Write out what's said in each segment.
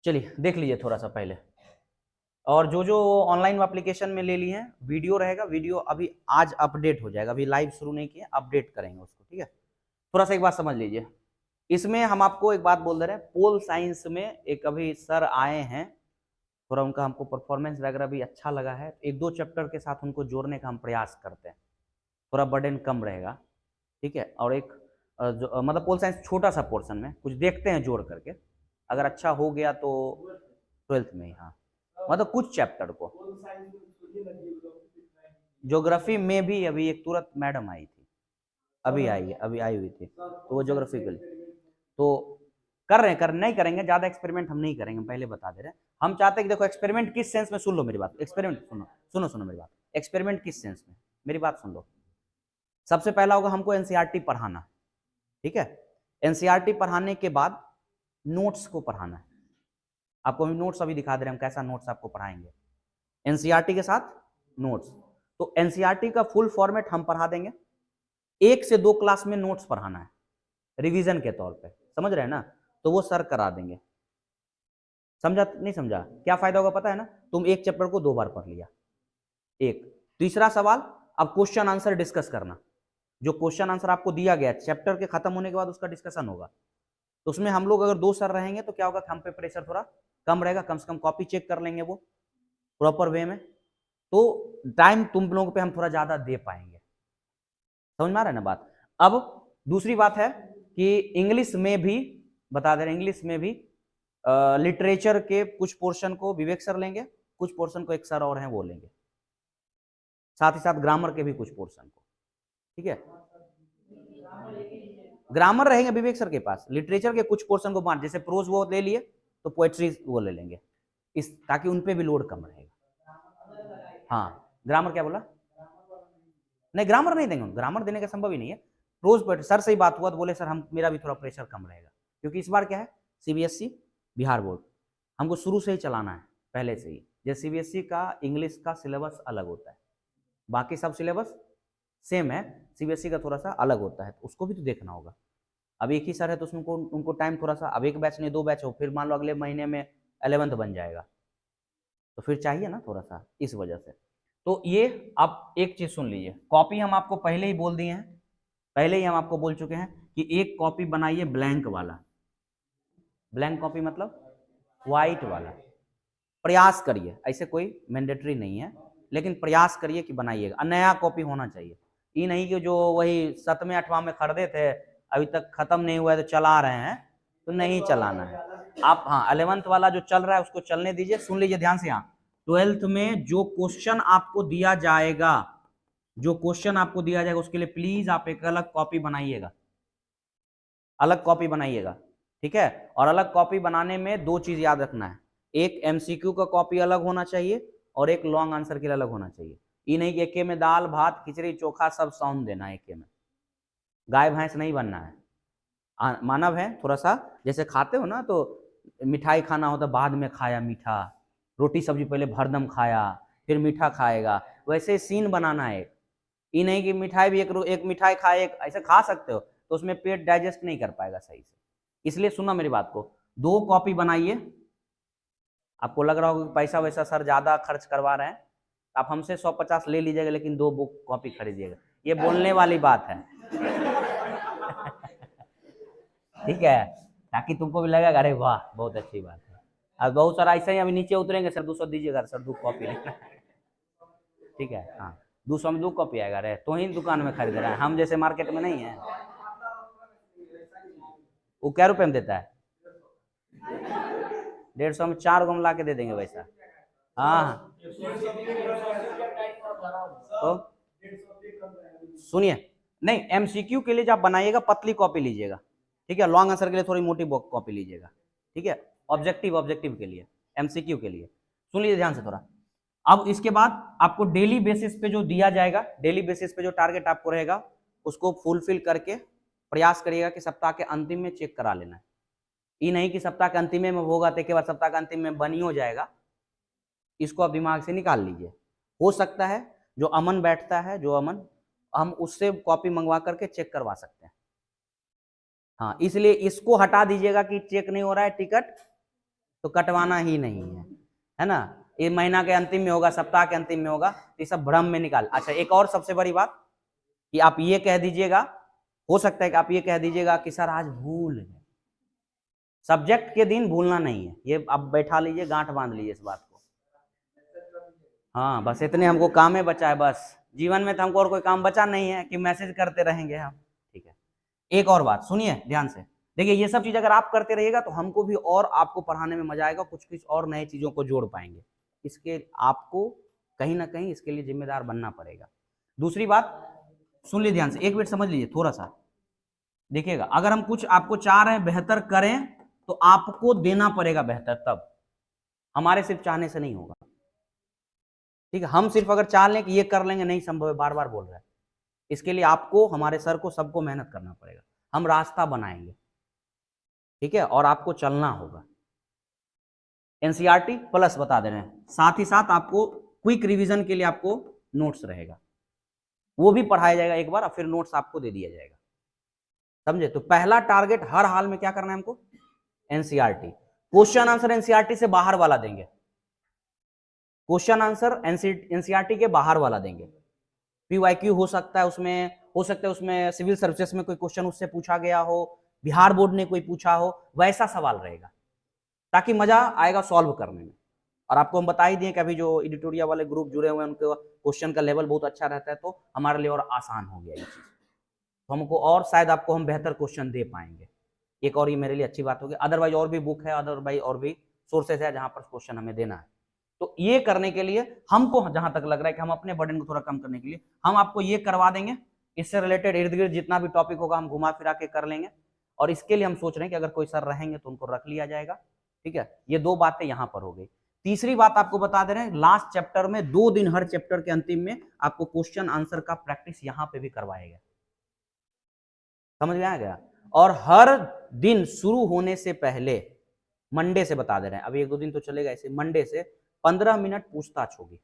चलिए देख लीजिए थोड़ा सा पहले। और जो जो ऑनलाइन एप्लीकेशन में ले लिए हैं, वीडियो रहेगा, वीडियो अभी आज अपडेट हो जाएगा, अभी लाइव शुरू नहीं किया, अपडेट करेंगे उसको, ठीक है। थोड़ा सा एक बात समझ लीजिए, इसमें हम आपको एक बात बोल दे रहे हैं, पोल साइंस में एक अभी सर आए हैं, थोड़ा उनका हमको परफॉर्मेंस वगैरह भी अच्छा लगा है, एक दो चैप्टर के साथ उनको जोड़ने का हम प्रयास करते हैं, थोड़ा बर्डन कम रहेगा, ठीक है। और एक जो मतलब पोल साइंस छोटा सा पोर्शन में कुछ देखते हैं जोड़ करके, अगर अच्छा हो गया तो 12th में ही, हाँ मतलब कुछ चैप्टर को। ज्योग्राफी में भी अभी एक तुरंत मैडम आई थी, अभी आई है, अभी आई हुई थी, तो वो ज्योग्राफी के लिए तो कर रहे हैं, नहीं करेंगे ज़्यादा एक्सपेरिमेंट, हम नहीं करेंगे, पहले बता दे रहे हैं। हम चाहते हैं कि देखो एक्सपेरिमेंट किस सेंस में, सुन लो मेरी बात, एक्सपेरिमेंट सुनो सुनो सुनो मेरी बात, एक्सपेरिमेंट किस सेंस में, मेरी बात सुन लो। सबसे पहला होगा हमको एनसीईआरटी पढ़ाना, ठीक है। एनसीईआरटी पढ़ाने के बाद नोट्स को पढ़ाना है, आपको हम नोट्स अभी दिखा दे रहे हैं हम कैसा नोट्स आपको पढ़ाएंगे, एनसीईआरटी के साथ नोट्स। तो एनसीईआरटी का फुल फॉर्मेट हम पढ़ा देंगे, 1 से 2 क्लास में नोट्स पढ़ाना है रिवीजन के तौर पे, समझ रहे हैं ना, तो वो सर करा देंगे। समझा नहीं समझा, क्या फायदा होगा पता है ना, तुम एक चैप्टर को 2 बार पढ़ लिया। एक तीसरा सवाल, अब क्वेश्चन आंसर डिस्कस करना, जो क्वेश्चन आंसर आपको दिया गया चैप्टर के खत्म होने के बाद उसका डिस्कसन होगा, तो उसमें हम लोग अगर 2 सर रहेंगे तो क्या होगा, हम पे प्रेशर थोड़ा कम रहेगा, कम से कम कॉपी चेक कर लेंगे वो प्रॉपर वे में, तो टाइम तुम लोगों पे हम थोड़ा ज्यादा दे पाएंगे, समझ में आ रहा है ना बात। अब दूसरी बात है कि इंग्लिश में भी बता दे रहे, इंग्लिश में भी लिटरेचर के कुछ पोर्शन को विवेक सर लेंगे, कुछ पोर्शन को एक सर और हैं वो लेंगे, साथ ही साथ ग्रामर के भी कुछ पोर्शन को, ठीक है। ग्रामर रहेंगे विवेक सर के पास, लिटरेचर के कुछ पोर्शन को बांट, जैसे प्रोज वो ले लिए तो पोएट्री वो ले लेंगे, इस ताकि उनपे भी लोड कम रहेगा। हाँ ग्रामर क्या बोला, नहीं ग्रामर नहीं देंगे, ग्रामर देने का संभव ही नहीं है, रोज पोएट्री। सर से ही बात हुआ तो बोले सर हम मेरा भी थोड़ा प्रेशर कम रहेगा, क्योंकि इस बार क्या है, सीबीएसई बिहार बोर्ड हमको शुरू से ही चलाना है, पहले से ही। जैसे सीबीएसई का इंग्लिश का सिलेबस अलग होता है, बाकी सब सिलेबस सेम है, सीबीएसई का थोड़ा सा अलग होता है, तो उसको भी तो देखना होगा। अब एक ही सर है तो उसमें उनको टाइम थोड़ा सा, अब एक बैच नहीं 2 बैच हो, फिर मान लो अगले महीने में 11th बन जाएगा, तो फिर चाहिए ना थोड़ा सा, इस वजह से। तो ये आप एक चीज सुन लीजिए, कॉपी हम आपको पहले ही बोल दिए हैं, पहले ही हम आपको बोल चुके हैं कि एक कॉपी बनाइए ब्लैंक वाला, ब्लैंक कॉपी मतलब व्हाइट वाला, प्रयास करिए, ऐसे कोई मैंडेटरी नहीं है, लेकिन प्रयास करिए कि बनाइएगा, नया कॉपी होना चाहिए, ये नहीं कि जो वही 7वें 8वां में खरीदे थे अभी तक खत्म नहीं हुआ है तो चला रहे हैं, तो नहीं चलाना है आप। हाँ 11th वाला जो चल रहा है उसको चलने दीजिए। सुन लीजिए ध्यान से, यहाँ 12th में जो क्वेश्चन आपको दिया जाएगा, जो क्वेश्चन आपको दिया जाएगा उसके लिए प्लीज आप एक अलग कॉपी बनाइएगा, अलग कॉपी बनाइएगा, ठीक है। और अलग कॉपी बनाने में 2 चीज याद रखना है, एक एमसीक्यू का कॉपी अलग होना चाहिए और एक लॉन्ग आंसर के लिए अलग होना चाहिए। ये नहीं कि एके में दाल भात खिचड़ी चोखा सब साउंड देना है, एके में गाय भैंस नहीं बनना है, मानव है थोड़ा सा, जैसे खाते हो ना तो मिठाई खाना होता बाद में खाया मीठा, रोटी सब्जी पहले भरदम खाया फिर मीठा खाएगा, वैसे सीन बनाना है। ये नहीं कि मिठाई भी एक मिठाई खाए, एक ऐसे खा सकते हो तो उसमें पेट डाइजेस्ट नहीं कर पाएगा सही से, इसलिए सुनना मेरी बात को, 2 कॉपी बनाइए। आपको लग रहा होगा कि पैसा वैसा सर ज्यादा खर्च करवा रहे हैं, आप हमसे 150 ले लीजिएगा लेकिन 2 बुक कॉपी खरीदिएगा, ये बोलने वाली बात है ठीक है, ताकि तुमको भी लगेगा अरे वाह बहुत अच्छी बात है। अब बहुत सारा ऐसे ही अभी नीचे उतरेंगे, सर 200 दीजिएगा सर 2 कॉपी लेना ठीक है, हाँ 200 में 2 कॉपी आएगा, रे तो ही दुकान में खरीद रहा है, हम जैसे मार्केट में नहीं है। वो क्या रुपए में देता है, 150 में 4 गो हम ला के दे देंगे वैसा। हाँ तो सुनिए, नहीं एमसीक्यू के लिए जब बनाइएगा पतली कॉपी लीजिएगा, ठीक है, लॉन्ग आंसर के लिए थोड़ी मोटी कॉपी लीजिएगा, ठीक है, ऑब्जेक्टिव के लिए, एमसीक्यू के लिए सुन लीजिए ध्यान से थोड़ा। अब इसके बाद आपको डेली बेसिस पे जो दिया जाएगा, डेली बेसिस पे जो टारगेट आपको रहेगा उसको फुलफिल करके प्रयास करिएगा कि सप्ताह के अंतिम में चेक करा लेना है। ये नहीं कि सप्ताह के अंतिम में होगा तो के बाद सप्ताह के अंतिम में बनी हो जाएगा, इसको आप दिमाग से निकाल लीजिए। हो सकता है जो अमन बैठता है, जो अमन, हम उससे कॉपी मंगवा करके चेक करवा सकते हैं, हाँ इसलिए इसको हटा दीजिएगा कि चेक नहीं हो रहा है टिकट, तो कटवाना ही नहीं है ना। ये महीना के अंतिम में होगा, सप्ताह के अंतिम में होगा, तो ये सब भ्रम में निकाल। अच्छा, एक और सबसे बड़ी बात कि आप ये कह दीजिएगा, हो सकता है कि आप ये कह दीजिएगा कि सर आज भूल गए। सब्जेक्ट के दिन भूलना नहीं है, ये आप बैठा लीजिए, गांठ बांध लीजिए इस बात को। हाँ, बस इतने हमको काम है बचा है, बस जीवन में तो हमको और कोई काम बचा नहीं है कि मैसेज करते रहेंगे हम। ठीक है, एक और बात सुनिए ध्यान से, देखिए ये सब चीज अगर आप करते रहिएगा तो हमको भी और आपको पढ़ाने में मजा आएगा, कुछ कुछ और नए चीजों को जोड़ पाएंगे। इसके आपको कहीं ना कहीं इसके लिए जिम्मेदार बनना पड़ेगा। दूसरी बात सुन लीजिए ध्यान से, एक मिनट समझ लीजिए थोड़ा सा, देखिएगा अगर हम कुछ आपको चाह रहे हैं बेहतर करें तो आपको देना पड़ेगा बेहतर, तब हमारे सिर्फ चाहने से नहीं होगा। ठीक है, हम सिर्फ अगर चाह लें कि ये कर लेंगे, नहीं संभव है, बार बार बोल रहे हैं। इसके लिए आपको, हमारे सर को, सबको मेहनत करना पड़ेगा। हम रास्ता बनाएंगे, ठीक है, और आपको चलना होगा। एनसीईआरटी प्लस बता दे रहे हैं, साथ ही साथ आपको क्विक रिवीजन के लिए आपको नोट्स रहेगा, वो भी पढ़ाया जाएगा एक बार और फिर नोट्स आपको दे दिया जाएगा। समझे? तो पहला टारगेट हर हाल में क्या करना है हमको, एनसीईआरटी। क्वेश्चन आंसर एनसीईआरटी से बाहर वाला देंगे, क्वेश्चन आंसर एनसीईआरटी के बाहर वाला देंगे। पीवाईक्यू हो सकता है उसमें, हो सकता है उसमें सिविल सर्विसेज में कोई क्वेश्चन उससे पूछा गया हो, बिहार बोर्ड ने कोई पूछा हो, वैसा सवाल रहेगा, ताकि मजा आएगा सॉल्व करने में। और आपको हम बता ही दिए कि अभी जो एडिटोरियल वाले ग्रुप जुड़े हुए हैं उनके क्वेश्चन का लेवल बहुत अच्छा रहता है, तो हमारे लिए और आसान हो गया ये चीज, तो हमको और शायद आपको हम बेहतर क्वेश्चन दे पाएंगे। एक और ये मेरे लिए अच्छी बात होगी। अदरवाइज और भी बुक है, अदरवाइज और भी सोर्सेज है जहां पर क्वेश्चन हमें देना है। तो ये करने के लिए हमको जहां तक लग रहा है कि हम अपने बर्डन को थोड़ा कम करने के लिए हम आपको ये करवा देंगे। इससे रिलेटेड इर्द गिर्द जितना भी टॉपिक होगा हम घुमा फिरा के कर लेंगे, और इसके लिए हम सोच रहे हैं कि अगर कोई सर रहेंगे तो उनको रख लिया जाएगा। ठीक है, ये दो बातें यहां पर हो गई। तीसरी बात आपको बता दे रहे हैं, लास्ट चैप्टर में 2 दिन हर चैप्टर के अंतिम में आपको क्वेश्चन आंसर का प्रैक्टिस यहां पे भी करवाएगा। समझ में आ गया? और हर दिन शुरू होने से पहले, मंडे से बता दे रहे हैं, अभी 1-2 दिन तो चलेगा ऐसे, मंडे से 15 मिनट पूछताछ होगी,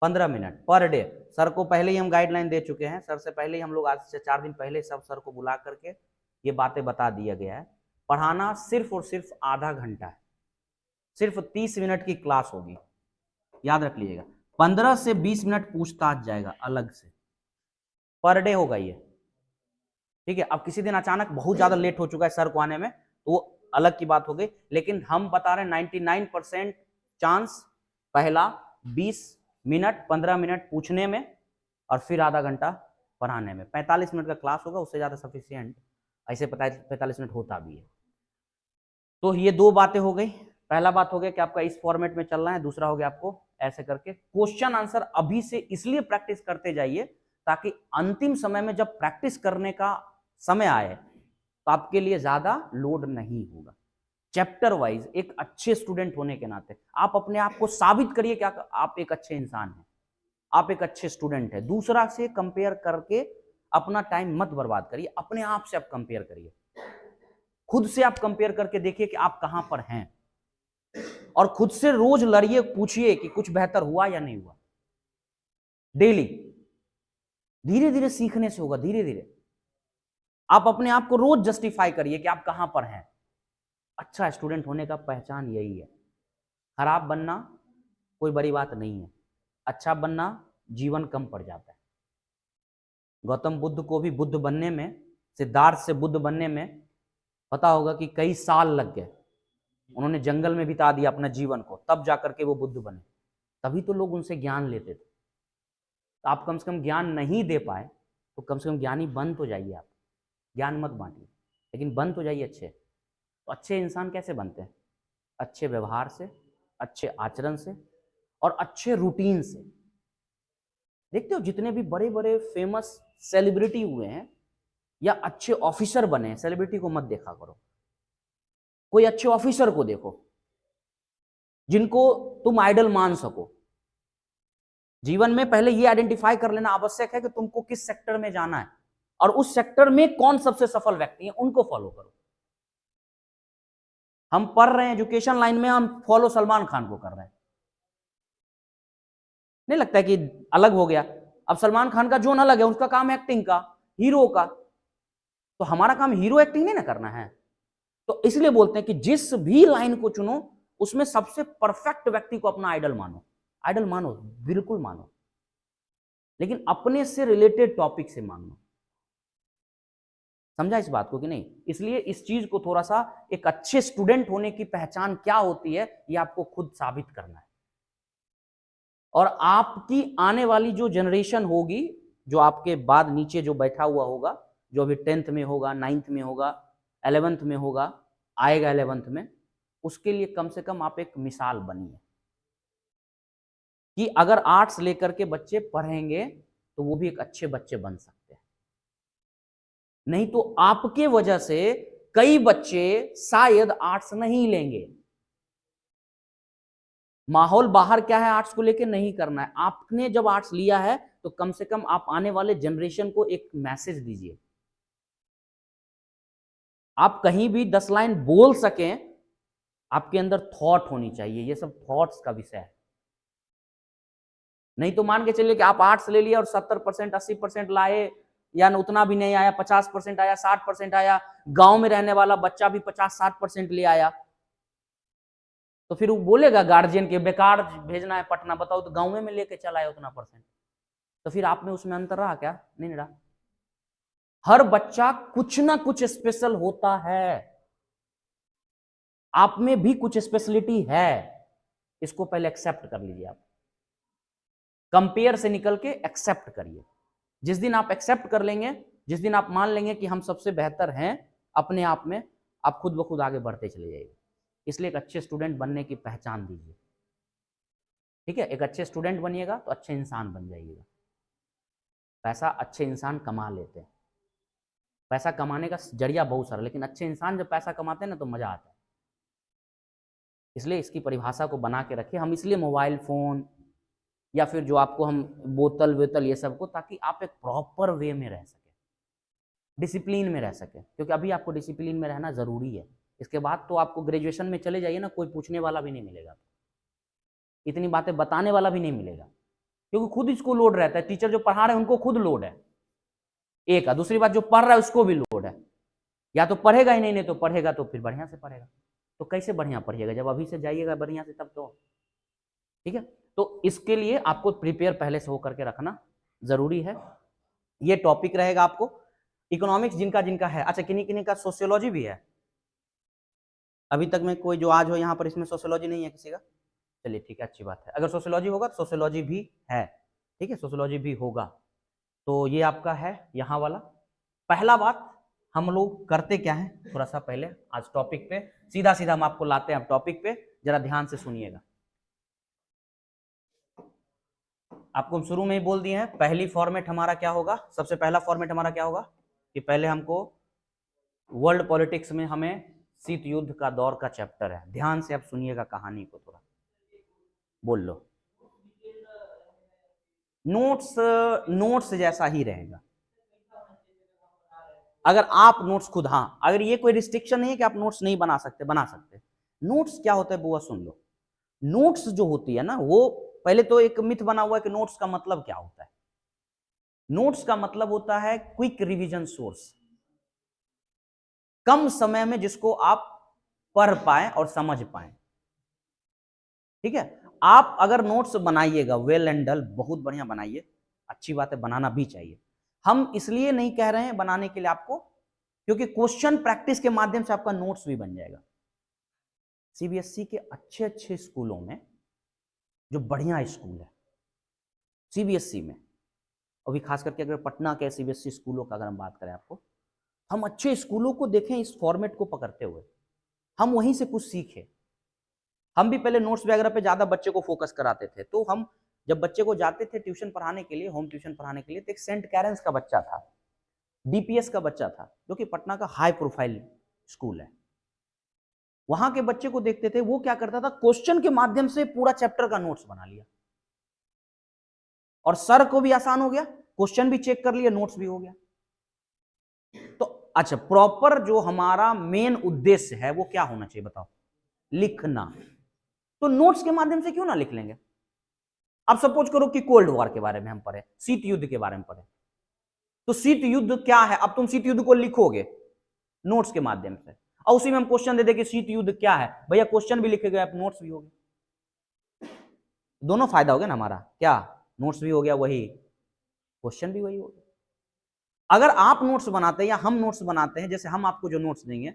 15 मिनट पर डे। सर को पहले ही हम गाइडलाइन दे चुके हैं, सर से पहले ही हम लोग आज से 4 दिन पहले सब सर को बुला करके ये बातें बता दिया गया है। पढ़ाना सिर्फ और सिर्फ आधा घंटा है, सिर्फ 30 मिनट की क्लास होगी, याद रख लीजिएगा। 15 से 20 मिनट पूछताछ जाएगा अलग से, पर डे होगा ये। ठीक है, अब किसी दिन अचानक बहुत ज्यादा लेट हो चुका है सर को आने में तो वो अलग की बात हो गई, लेकिन हम बता रहे हैं 99% चांस पहला 20 मिनट 15 मिनट पूछने में और फिर आधा घंटा पढ़ाने में। 45 मिनट का क्लास होगा, उससे ज्यादा सफिशिएंट ऐसे 45 मिनट होता भी है। तो ये 2 बातें हो गई। पहला बात हो गया कि आपका इस फॉर्मेट में चलना है, दूसरा हो गया आपको ऐसे करके क्वेश्चन आंसर अभी से इसलिए प्रैक्टिस करते जाइए ताकि अंतिम समय में जब प्रैक्टिस करने का समय आए तो आपके लिए ज्यादा लोड नहीं होगा। चैप्टर वाइज एक अच्छे स्टूडेंट होने के नाते आप अपने आप को साबित करिए कि आप एक अच्छे इंसान हैं, आप एक अच्छे स्टूडेंट हैं। दूसरा से कंपेयर करके अपना टाइम मत बर्बाद करिए, अपने आप से आप कंपेयर करिए, खुद से आप कंपेयर करके देखिए कि आप कहां पर हैं, और खुद से रोज लड़िए, पूछिए कि कुछ बेहतर हुआ या नहीं हुआ। डेली धीरे धीरे सीखने से होगा, धीरे धीरे आप अपने आप को रोज जस्टिफाई करिए कि आप कहां पर हैं। अच्छा स्टूडेंट होने का पहचान यही है। खराब बनना कोई बड़ी बात नहीं है, अच्छा बनना जीवन कम पड़ जाता है। गौतम बुद्ध को भी बुद्ध बनने में, सिद्धार्थ से बुद्ध बनने में पता होगा कि कई साल लग गए। उन्होंने जंगल में बिता दिया अपना जीवन को, तब जाकर के वो बुद्ध बने। तभी तो लोग उनसे ज्ञान लेते थे। तो आप कम से कम ज्ञान नहीं दे पाए तो कम से कम ज्ञानी बन तो जाइए। आप ज्ञान मत बांटिए, लेकिन बन तो जाइए अच्छे। तो अच्छे इंसान कैसे बनते हैं? अच्छे व्यवहार से, अच्छे आचरण से और अच्छे रूटीन से। देखते हो जितने भी बड़े बड़े फेमस सेलिब्रिटी हुए हैं या अच्छे ऑफिसर बने हैं, सेलिब्रिटी को मत देखा करो, कोई अच्छे ऑफिसर को देखो जिनको तुम आइडल मान सको। जीवन में पहले ये आइडेंटिफाई कर लेना आवश्यक है कि तुमको किस सेक्टर में जाना है और उस सेक्टर में कौन सबसे सफल व्यक्ति है, उनको फॉलो करो। हम पढ़ रहे हैं एजुकेशन लाइन में, हम फॉलो सलमान खान को कर रहे हैं, नहीं लगता है कि अलग हो गया? अब सलमान खान का जोन अलग है, उसका काम है एक्टिंग का, हीरो का, तो हमारा काम हीरो एक्टिंग नहीं ना करना है। तो इसलिए बोलते हैं कि जिस भी लाइन को चुनो उसमें सबसे परफेक्ट व्यक्ति को अपना आइडल मानो। आइडल मानो, बिल्कुल मानो, लेकिन अपने से रिलेटेड टॉपिक से मानो। समझा इस बात को कि नहीं? इसलिए इस चीज को थोड़ा सा, एक अच्छे स्टूडेंट होने की पहचान क्या होती है ये आपको खुद साबित करना है। और आपकी आने वाली जो जनरेशन होगी, जो आपके बाद नीचे जो बैठा हुआ होगा, जो अभी 10th में होगा, 9th में होगा, 11th में होगा, आएगा 11th में, उसके लिए कम से कम आप एक मिसाल बनिए कि अगर आर्ट्स लेकर के बच्चे पढ़ेंगे तो वो भी एक अच्छे बच्चे बन सकते हैं। नहीं तो आपके वजह से कई बच्चे शायद आर्ट्स नहीं लेंगे। माहौल बाहर क्या है आर्ट्स को लेके नहीं करना है। आपने जब आर्ट्स लिया है तो कम से कम आप आने वाले जनरेशन को एक मैसेज दीजिए। आप कहीं भी 10 लाइन बोल सकें, आपके अंदर थॉट होनी चाहिए। ये सब थॉट्स का विषय है। नहीं तो मान के चलिए कि आप आर्ट्स ले लिया और 70% 80% लाए, या उतना भी नहीं आया, 50% आया, 60% आया, गांव में रहने वाला बच्चा भी 50-60% ले आया, तो फिर वो बोलेगा गार्जियन के बेकार भेजना है पटना, बताओ तो गांव में लेके चला है उतना परसेंट, तो फिर आप में उसमें अंतर रहा क्या? नहीं रहा। हर बच्चा कुछ ना कुछ स्पेशल होता है, आप में भी कुछ स्पेशलिटी है, इसको पहले एक्सेप्ट कर लीजिए। आप कंपेयर से निकल के एक्सेप्ट करिए। जिस दिन आप एक्सेप्ट कर लेंगे, जिस दिन आप मान लेंगे कि हम सबसे बेहतर हैं अपने आप में, आप खुद ब खुद आगे बढ़ते चले जाइए। इसलिए एक अच्छे स्टूडेंट बनने की पहचान दीजिए, ठीक है? एक अच्छे स्टूडेंट बनिएगा तो अच्छे इंसान बन जाइएगा। पैसा अच्छे इंसान कमा लेते हैं, पैसा कमाने का जरिया बहुत सारा, लेकिन अच्छे इंसान जब पैसा कमाते हैं ना तो मजा आता है। इसलिए इसकी परिभाषा को बना के रखिए। हम इसलिए मोबाइल फोन या फिर जो आपको हम बोतल वेतल ये सब को, ताकि आप एक प्रॉपर वे में रह सके, डिसिप्लिन में रह सके, क्योंकि अभी आपको डिसिप्लिन में रहना जरूरी है। इसके बाद तो आपको ग्रेजुएशन में चले जाइए ना, कोई पूछने वाला भी नहीं मिलेगा, इतनी बातें बताने वाला भी नहीं मिलेगा, क्योंकि खुद इसको लोड रहता है। टीचर जो पढ़ा रहे हैं उनको खुद लोड है, एक है। दूसरी बात, जो पढ़ रहा है उसको भी लोड है। या तो पढ़ेगा ही नहीं तो पढ़ेगा तो फिर बढ़िया से पढ़ेगा। तो कैसे बढ़िया पढ़िएगा जब अभी से जाइएगा बढ़िया से, तब तो ठीक है। तो इसके लिए आपको प्रिपेयर पहले से होकर के रखना जरूरी है। ये टॉपिक रहेगा आपको। इकोनॉमिक्स जिनका जिनका है, अच्छा किन्हीं किन्हीं का सोशियोलॉजी भी है। अभी तक में कोई जो आज हो यहाँ पर, इसमें सोशियोलॉजी नहीं है किसी का? चलिए ठीक है, अच्छी बात है। अगर सोशियोलॉजी होगा तो सोशियोलॉजी भी है, ठीक है, सोशियोलॉजी भी होगा। तो ये आपका है यहाँ वाला। पहला बात, हम लोग करते क्या है, थोड़ा सा पहले आज टॉपिक पे सीधा सीधा हम आपको लाते हैं टॉपिक पे, जरा ध्यान से सुनिएगा। आपको हम शुरू में ही बोल दिए हैं, पहली फॉर्मेट हमारा क्या होगा, सबसे पहला फॉर्मेट हमारा क्या होगा कि पहले हमको वर्ल्ड पॉलिटिक्स में हमें शीत युद्ध का दौर का चैप्टर है। ध्यान से आप सुनिएगा कहानी को, थोड़ा बोल लो। नोट्स जैसा ही रहेगा। अगर आप नोट्स खुद, हाँ, अगर ये कोई रिस्ट्रिक्शन नहीं है कि आप नोट्स नहीं बना सकते, बना सकते। नोट्स क्या होता है बुआ, सुन लो। नोट्स जो होती है ना, वो पहले तो एक मिथ बना हुआ है कि नोट्स का मतलब क्या होता है। नोट्स का मतलब होता है क्विक रिवीजन सोर्स, कम समय में जिसको आप पढ़ पाए और समझ पाए, ठीक है। आप अगर नोट्स बनाइएगा, वेल एंड डल, बहुत बढ़िया बनाइए, अच्छी बात है, बनाना भी चाहिए। हम इसलिए नहीं कह रहे हैं बनाने के लिए आपको, क्योंकि क्वेश्चन प्रैक्टिस के माध्यम से आपका नोट्स भी बन जाएगा। सीबीएसई के अच्छे अच्छे स्कूलों में, जो बढ़िया स्कूल है सीबीएसई में, अभी खास करके अगर पटना के सीबीएसई स्कूलों का अगर हम बात करें आपको, हम अच्छे स्कूलों को देखें इस फॉर्मेट को पकड़ते हुए, हम वहीं से कुछ सीखे। हम भी पहले नोट्स वगैरह पे ज्यादा बच्चे को फोकस कराते थे। तो हम जब बच्चे को जाते थे ट्यूशन पढ़ाने के लिए, होम ट्यूशन पढ़ाने के लिए, तो एक सेंट कैरेंस का बच्चा था, डीपीएस का बच्चा था, जो कि पटना का हाई प्रोफाइल स्कूल है। वहां के बच्चे को देखते थे, वो क्या करता था, क्वेश्चन के माध्यम से पूरा चैप्टर का नोट्स बना लिया, और सर को भी आसान हो गया, क्वेश्चन भी चेक कर लिया, नोट्स भी हो गया। तो अच्छा, प्रॉपर जो हमारा मेन उद्देश्य है वो क्या होना चाहिए बताओ, लिखना। तो नोट्स के माध्यम से क्यों ना लिख लेंगे। अब सपोज करो कि कोल्ड वॉर के बारे में हम पढ़े, शीत युद्ध के बारे में पढ़े, तो शीत युद्ध क्या है, अब तुम शीत युद्ध को लिखोगे नोट्स के माध्यम से, और उसी में हम क्वेश्चन दे दे कि शीत युद्ध क्या है, भैया क्वेश्चन भी लिखे गए, आप नोट्स भी हो गए, दोनों फायदा हो गया ना हमारा, क्या नोट्स भी हो गया वही, क्वेश्चन भी वही हो गया। अगर आप नोट्स बनाते हैं या हम नोट्स बनाते हैं, जैसे हम आपको जो नोट्स देंगे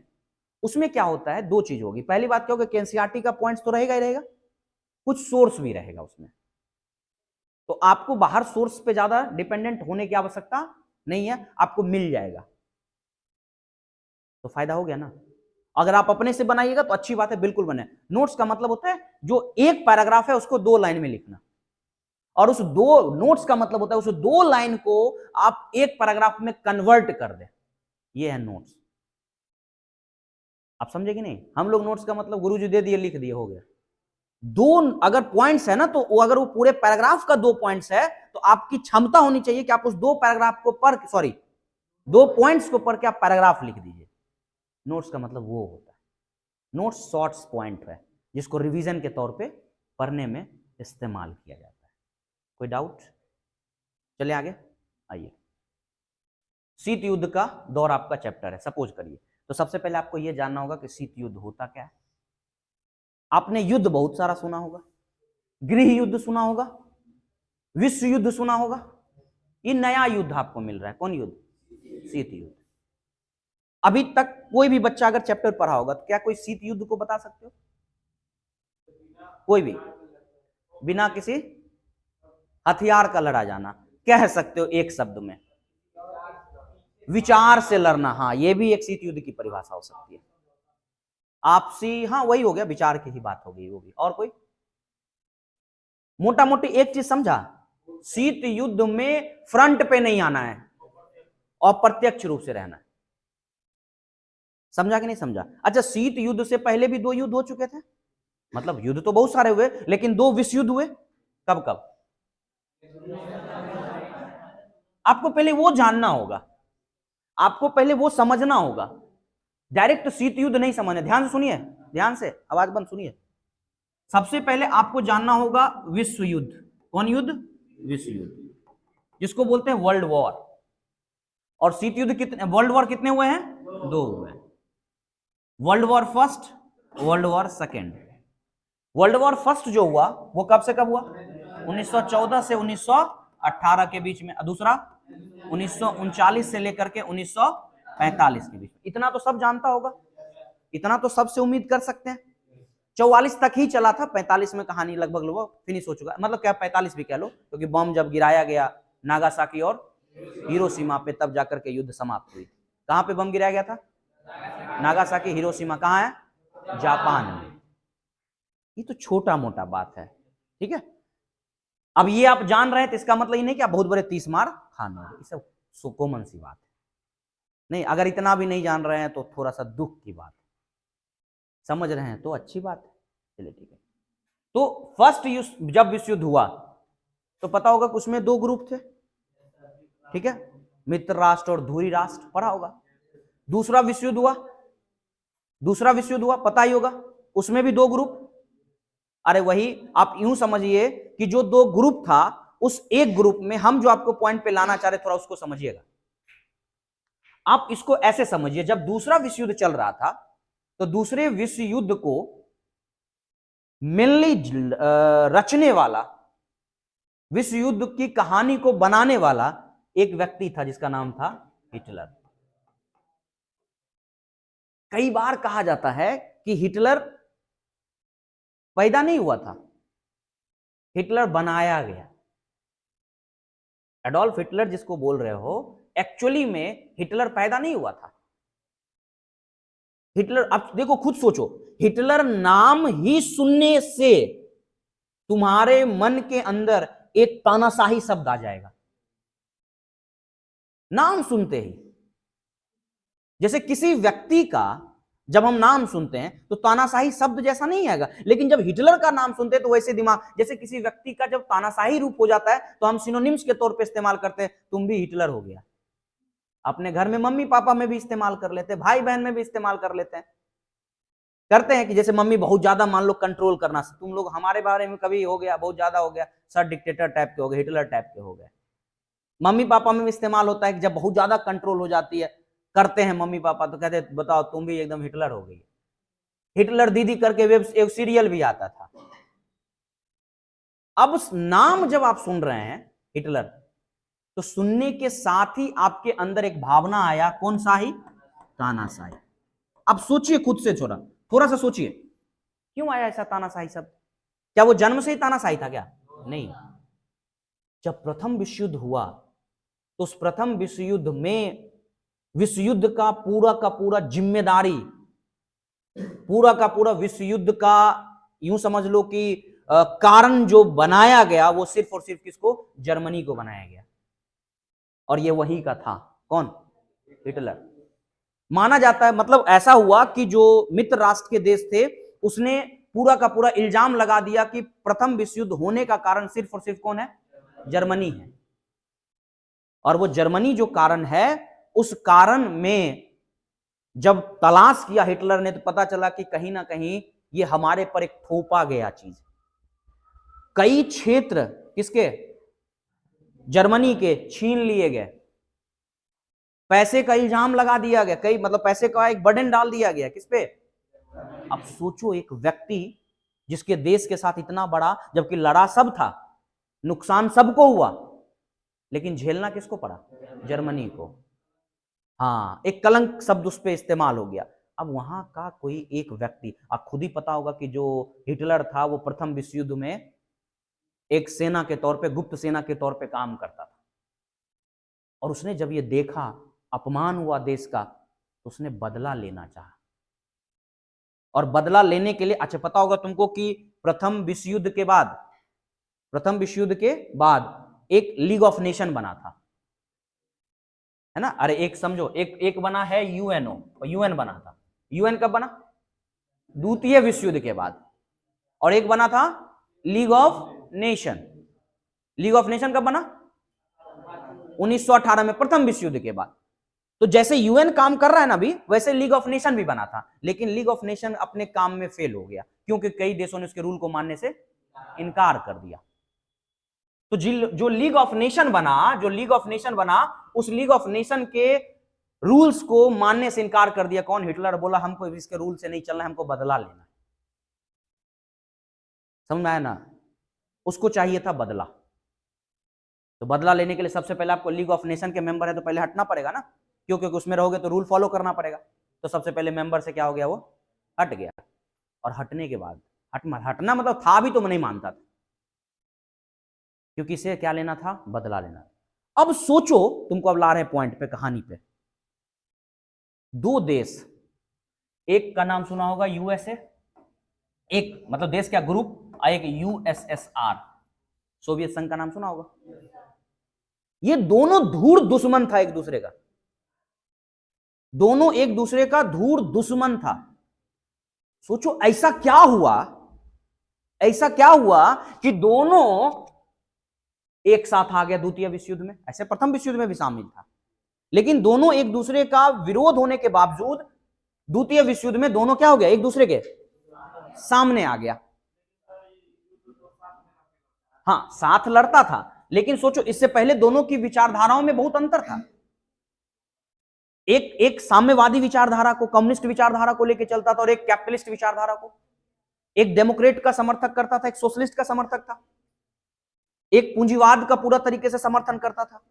उसमें क्या होता है, दो चीज होगी। पहली बात क्या होगी, एनसीईआरटी का पॉइंट्स तो रहेगा ही रहेगा, कुछ सोर्स भी रहेगा उसमें, तो आपको बाहर सोर्स पे ज्यादा डिपेंडेंट होने की आवश्यकता नहीं है, आपको मिल जाएगा, तो फायदा हो गया ना। अगर आप अपने से बनाइएगा तो अच्छी बात है, बिल्कुल बने। नोट्स का मतलब होता है जो एक पैराग्राफ है उसको 2 लाइन में लिखना, और उस नोट्स का मतलब होता है उस 2 लाइन को आप एक पैराग्राफ में कन्वर्ट कर दे, ये है नोट्स। आप समझे कि नहीं? हम लोग नोट्स का मतलब गुरुजी दे दिए लिख दिए हो गया। दो अगर पॉइंट्स है ना, तो अगर वो पूरे पैराग्राफ का 2 पॉइंट्स है तो आपकी क्षमता होनी चाहिए कि आप उस 2 पैराग्राफ को पढ़ 2 पॉइंट्स को पढ़ के आप पैराग्राफ लिख दीजिए। नोट्स का मतलब वो होता है। नोट्स शॉर्ट्स पॉइंट है जिसको रिवीजन के तौर पे पढ़ने में इस्तेमाल किया जाता है। कोई डाउट? चले आगे आइए। शीत युद्ध का दौर आपका चैप्टर है, सपोज करिए। तो सबसे पहले आपको यह जानना होगा कि शीत युद्ध होता क्या है। आपने युद्ध बहुत सारा सुना होगा, गृह युद्ध सुना होगा, विश्व युद्ध सुना होगा, ये नया युद्ध आपको मिल रहा है। कौन युद्ध? शीत युद्ध। अभी तक कोई भी बच्चा अगर चैप्टर पढ़ा होगा तो क्या कोई शीत युद्ध को बता सकते हो? कोई भी बिना किसी हथियार का लड़ा जाना, कह सकते हो एक शब्द में, विचार से लड़ना। हाँ, ये भी एक शीत युद्ध की परिभाषा हो सकती है। आपसी, हाँ वही हो गया, विचार की ही बात हो गई। वो भी और कोई मोटा मोटी एक चीज समझा, शीत युद्ध में फ्रंट पे नहीं आना है, अप्रत्यक्ष रूप से रहना है। समझा कि नहीं समझा? अच्छा, शीत युद्ध से पहले भी 2 युद्ध हो चुके थे, मतलब युद्ध तो बहुत सारे हुए, लेकिन 2 विश्व युद्ध हुए। कब कब? आपको पहले वो जानना होगा, आपको पहले वो समझना होगा। डायरेक्ट शीत युद्ध नहीं समझना। ध्यान से सुनिए, ध्यान से, आवाज बंद सुनिए। सबसे पहले आपको जानना होगा विश्व युद्ध। कौन युद्ध? विश्व युद्ध, जिसको बोलते हैं वर्ल्ड वॉर। और शीत युद्ध कितने, वर्ल्ड वॉर कितने हुए हैं? 2 हुए। World war first, world war second. World war first जो हुआ वो कब से कब हुआ? 1914 से 1918 के बीच में। दूसरा 1939 से लेकर के 1945 के बीच में। इतना तो सब जानता होगा, इतना तो सबसे उम्मीद कर सकते हैं। 44 तक ही चला था, 45 में कहानी लगभग फिनिश हो चुका, मतलब क्या 45 भी कह लो, क्योंकि बम जब गिराया गया नागासाकी और हिरोशिमा पे, तब जाकर के युद्ध समाप्त हुई। कहां पे बम गिराया गया था? नागासाकी, हिरोशिमा कहां है? जापान में। ये तो छोटा मोटा बात है, ठीक है। अब ये आप जान रहे हैं तो इसका मतलब ये नहीं कि आप बहुत बड़े 30 मार खाना, ये सब कॉमन सी बात है। नहीं, अगर इतना भी नहीं जान रहे हैं तो थोड़ा सा दुख की बात है, समझ रहे हैं तो अच्छी बात है। चलिए ठीक है। तो फर्स्ट जब विश्व युद्ध हुआ तो पता होगा कि उसमें 2 ग्रुप थे, ठीक है, मित्र राष्ट्र और धुरी राष्ट्र, पढ़ा होगा। दूसरा विश्व युद्ध हुआ, पता ही होगा, उसमें भी 2 ग्रुप। अरे वही, आप यूं समझिए कि जो 2 ग्रुप था, उस एक ग्रुप में हम जो आपको पॉइंट पे लाना चाह रहे, थोड़ा उसको समझिएगा। आप इसको ऐसे समझिए, जब दूसरा विश्व युद्ध चल रहा था तो दूसरे विश्व युद्ध को मेनली रचने वाला, विश्व युद्ध की कहानी को बनाने वाला एक व्यक्ति था जिसका नाम था हिटलर। कई बार कहा जाता है कि हिटलर पैदा नहीं हुआ था, हिटलर बनाया गया। एडोल्फ हिटलर जिसको बोल रहे हो, एक्चुअली में हिटलर पैदा नहीं हुआ था। हिटलर, अब देखो खुद सोचो, हिटलर नाम ही सुनने से तुम्हारे मन के अंदर एक तानाशाही शब्द आ जाएगा, नाम सुनते ही। जैसे किसी व्यक्ति का जब हम नाम सुनते हैं तो तानाशाही शब्द जैसा नहीं आएगा, लेकिन जब हिटलर का नाम सुनते हैं तो वैसे दिमाग, जैसे किसी व्यक्ति का जब तानाशाही रूप हो जाता है तो हम सिनोनिम्स के तौर पे इस्तेमाल करते हैं, तुम भी हिटलर हो गया। अपने घर में मम्मी पापा में भी इस्तेमाल कर लेते हैं, भाई बहन में भी इस्तेमाल कर लेते हैं, करते हैं कि जैसे मम्मी बहुत ज्यादा मान लो कंट्रोल करना, तुम लोग हमारे बारे में कभी हो गया बहुत ज्यादा हो गया, सर डिक्टेटर टाइप के हो गए, हिटलर टाइप के हो गए। मम्मी पापा में भी इस्तेमाल होता है कि जब बहुत ज्यादा कंट्रोल हो जाती है, करते हैं मम्मी पापा तो कहते बताओ तुम भी एकदम हिटलर हो गई। हिटलर दीदी करके वेब एक सीरियल भी आता था। अब नाम जब आप सुन रहे हैं हिटलर, तो सुनने के साथ ही आपके अंदर एक भावना आया, कौन सा ही? तानाशाही। अब सोचिए खुद से, थोड़ा सा सोचिए, क्यों आया ऐसा तानाशाही शब्द? क्या वो जन्म से ही तानाशाही था क्या? नहीं। जब प्रथम विश्व युद्ध हुआ तो उस प्रथम विश्व युद्ध में विश्व युद्ध का पूरा जिम्मेदारी, पूरा का पूरा विश्व युद्ध का यूं समझ लो कि कारण जो बनाया गया वो सिर्फ और सिर्फ किसको? जर्मनी को बनाया गया। और ये वही का था, कौन? हिटलर। माना जाता है, मतलब ऐसा हुआ कि जो मित्र राष्ट्र के देश थे उसने पूरा का पूरा इल्जाम लगा दिया कि प्रथम विश्व युद्ध होने का कारण सिर्फ और सिर्फ कौन है? जर्मनी है। और वो जर्मनी जो कारण है, उस कारण में जब तलाश किया हिटलर ने तो पता चला कि कहीं ना कहीं ये हमारे पर एक थोपा गया चीज। कई क्षेत्र किसके? जर्मनी के छीन लिए गए, पैसे का इल्जाम लगा दिया गया, कई मतलब पैसे का एक बर्डन डाल दिया गया किस पे? अब सोचो, एक व्यक्ति जिसके देश के साथ इतना बड़ा, जबकि लड़ा सब था, नुकसान सबको हुआ, लेकिन झेलना किसको पड़ा? जर्मनी को। हाँ, एक कलंक शब्द उस पर इस्तेमाल हो गया। अब वहां का कोई एक व्यक्ति, आप खुद ही पता होगा कि जो हिटलर था वो प्रथम विश्व युद्ध में एक सेना के तौर पे, गुप्त सेना के तौर पे काम करता था। और उसने जब ये देखा अपमान हुआ देश का, तो उसने बदला लेना चाहा। और बदला लेने के लिए, अच्छा पता होगा तुमको कि प्रथम विश्व युद्ध के बाद एक लीग ऑफ नेशन बना था, है ना? अरे एक समझो, एक बना है यूएनओ, और यूएन बना था। यूएन कब बना? द्वितीय विश्व युद्ध के बाद। और एक बना था league of nation. League of nation कब बना? 1918 में, प्रथम विश्व युद्ध के बाद। तो जैसे यूएन काम कर रहा है ना अभी, वैसे लीग ऑफ नेशन भी बना था, लेकिन लीग ऑफ नेशन अपने काम में फेल हो गया क्योंकि कई देशों ने उसके रूल को मानने से इनकार कर दिया। तो जो लीग ऑफ नेशन बना, उस लीग ऑफ नेशन के रूल्स को मानने से इनकार कर दिया। कौन? हिटलर। बोला हमको इसके रूल से नहीं चलना है, हमको बदला लेना है। समझ में आया ना? उसको चाहिए था बदला। तो बदला लेने के लिए सबसे पहले आपको, लीग ऑफ नेशन के मेंबर है तो पहले हटना पड़ेगा ना, क्योंकि उसमें रहोगे तो रूल फॉलो करना पड़ेगा। तो सबसे पहले मेंबर से क्या हो गया? वो हट गया। और हटने के बाद, हटना मतलब था भी तो मैं नहीं मानता था, क्योंकि इसे क्या लेना था? बदला लेना था। अब सोचो, तुमको अब ला रहे हैं पॉइंट पे, कहानी पे। दो देश, एक का नाम सुना होगा यूएसए, एक मतलब देश क्या, ग्रुप, और एक यूएसएसआर, सोवियत संघ का नाम सुना होगा। ये दोनों धूर दुश्मन था एक दूसरे का, दोनों एक दूसरे का धूर दुश्मन था। सोचो ऐसा क्या हुआ कि दोनों एक साथ आ गया द्वितीय विश्व युद्ध में। ऐसे प्रथम विश्व युद्ध में भी शामिल था, लेकिन दोनों एक दूसरे का विरोध होने के बावजूद द्वितीय विश्व युद्ध में दोनों क्या हो गया? एक दूसरे के सामने आ गया। हाँ, साथ लड़ता था, लेकिन सोचो इससे पहले दोनों की विचारधाराओं में बहुत अंतर था। एक साम्यवादी विचारधारा को, कम्युनिस्ट विचारधारा को लेकर चलता था, और एक कैपिटलिस्ट विचारधारा को। एक डेमोक्रेट का समर्थक करता था, एक सोशलिस्ट का समर्थक था। एक पूंजीवाद का पूरा तरीके से समर्थन करता था,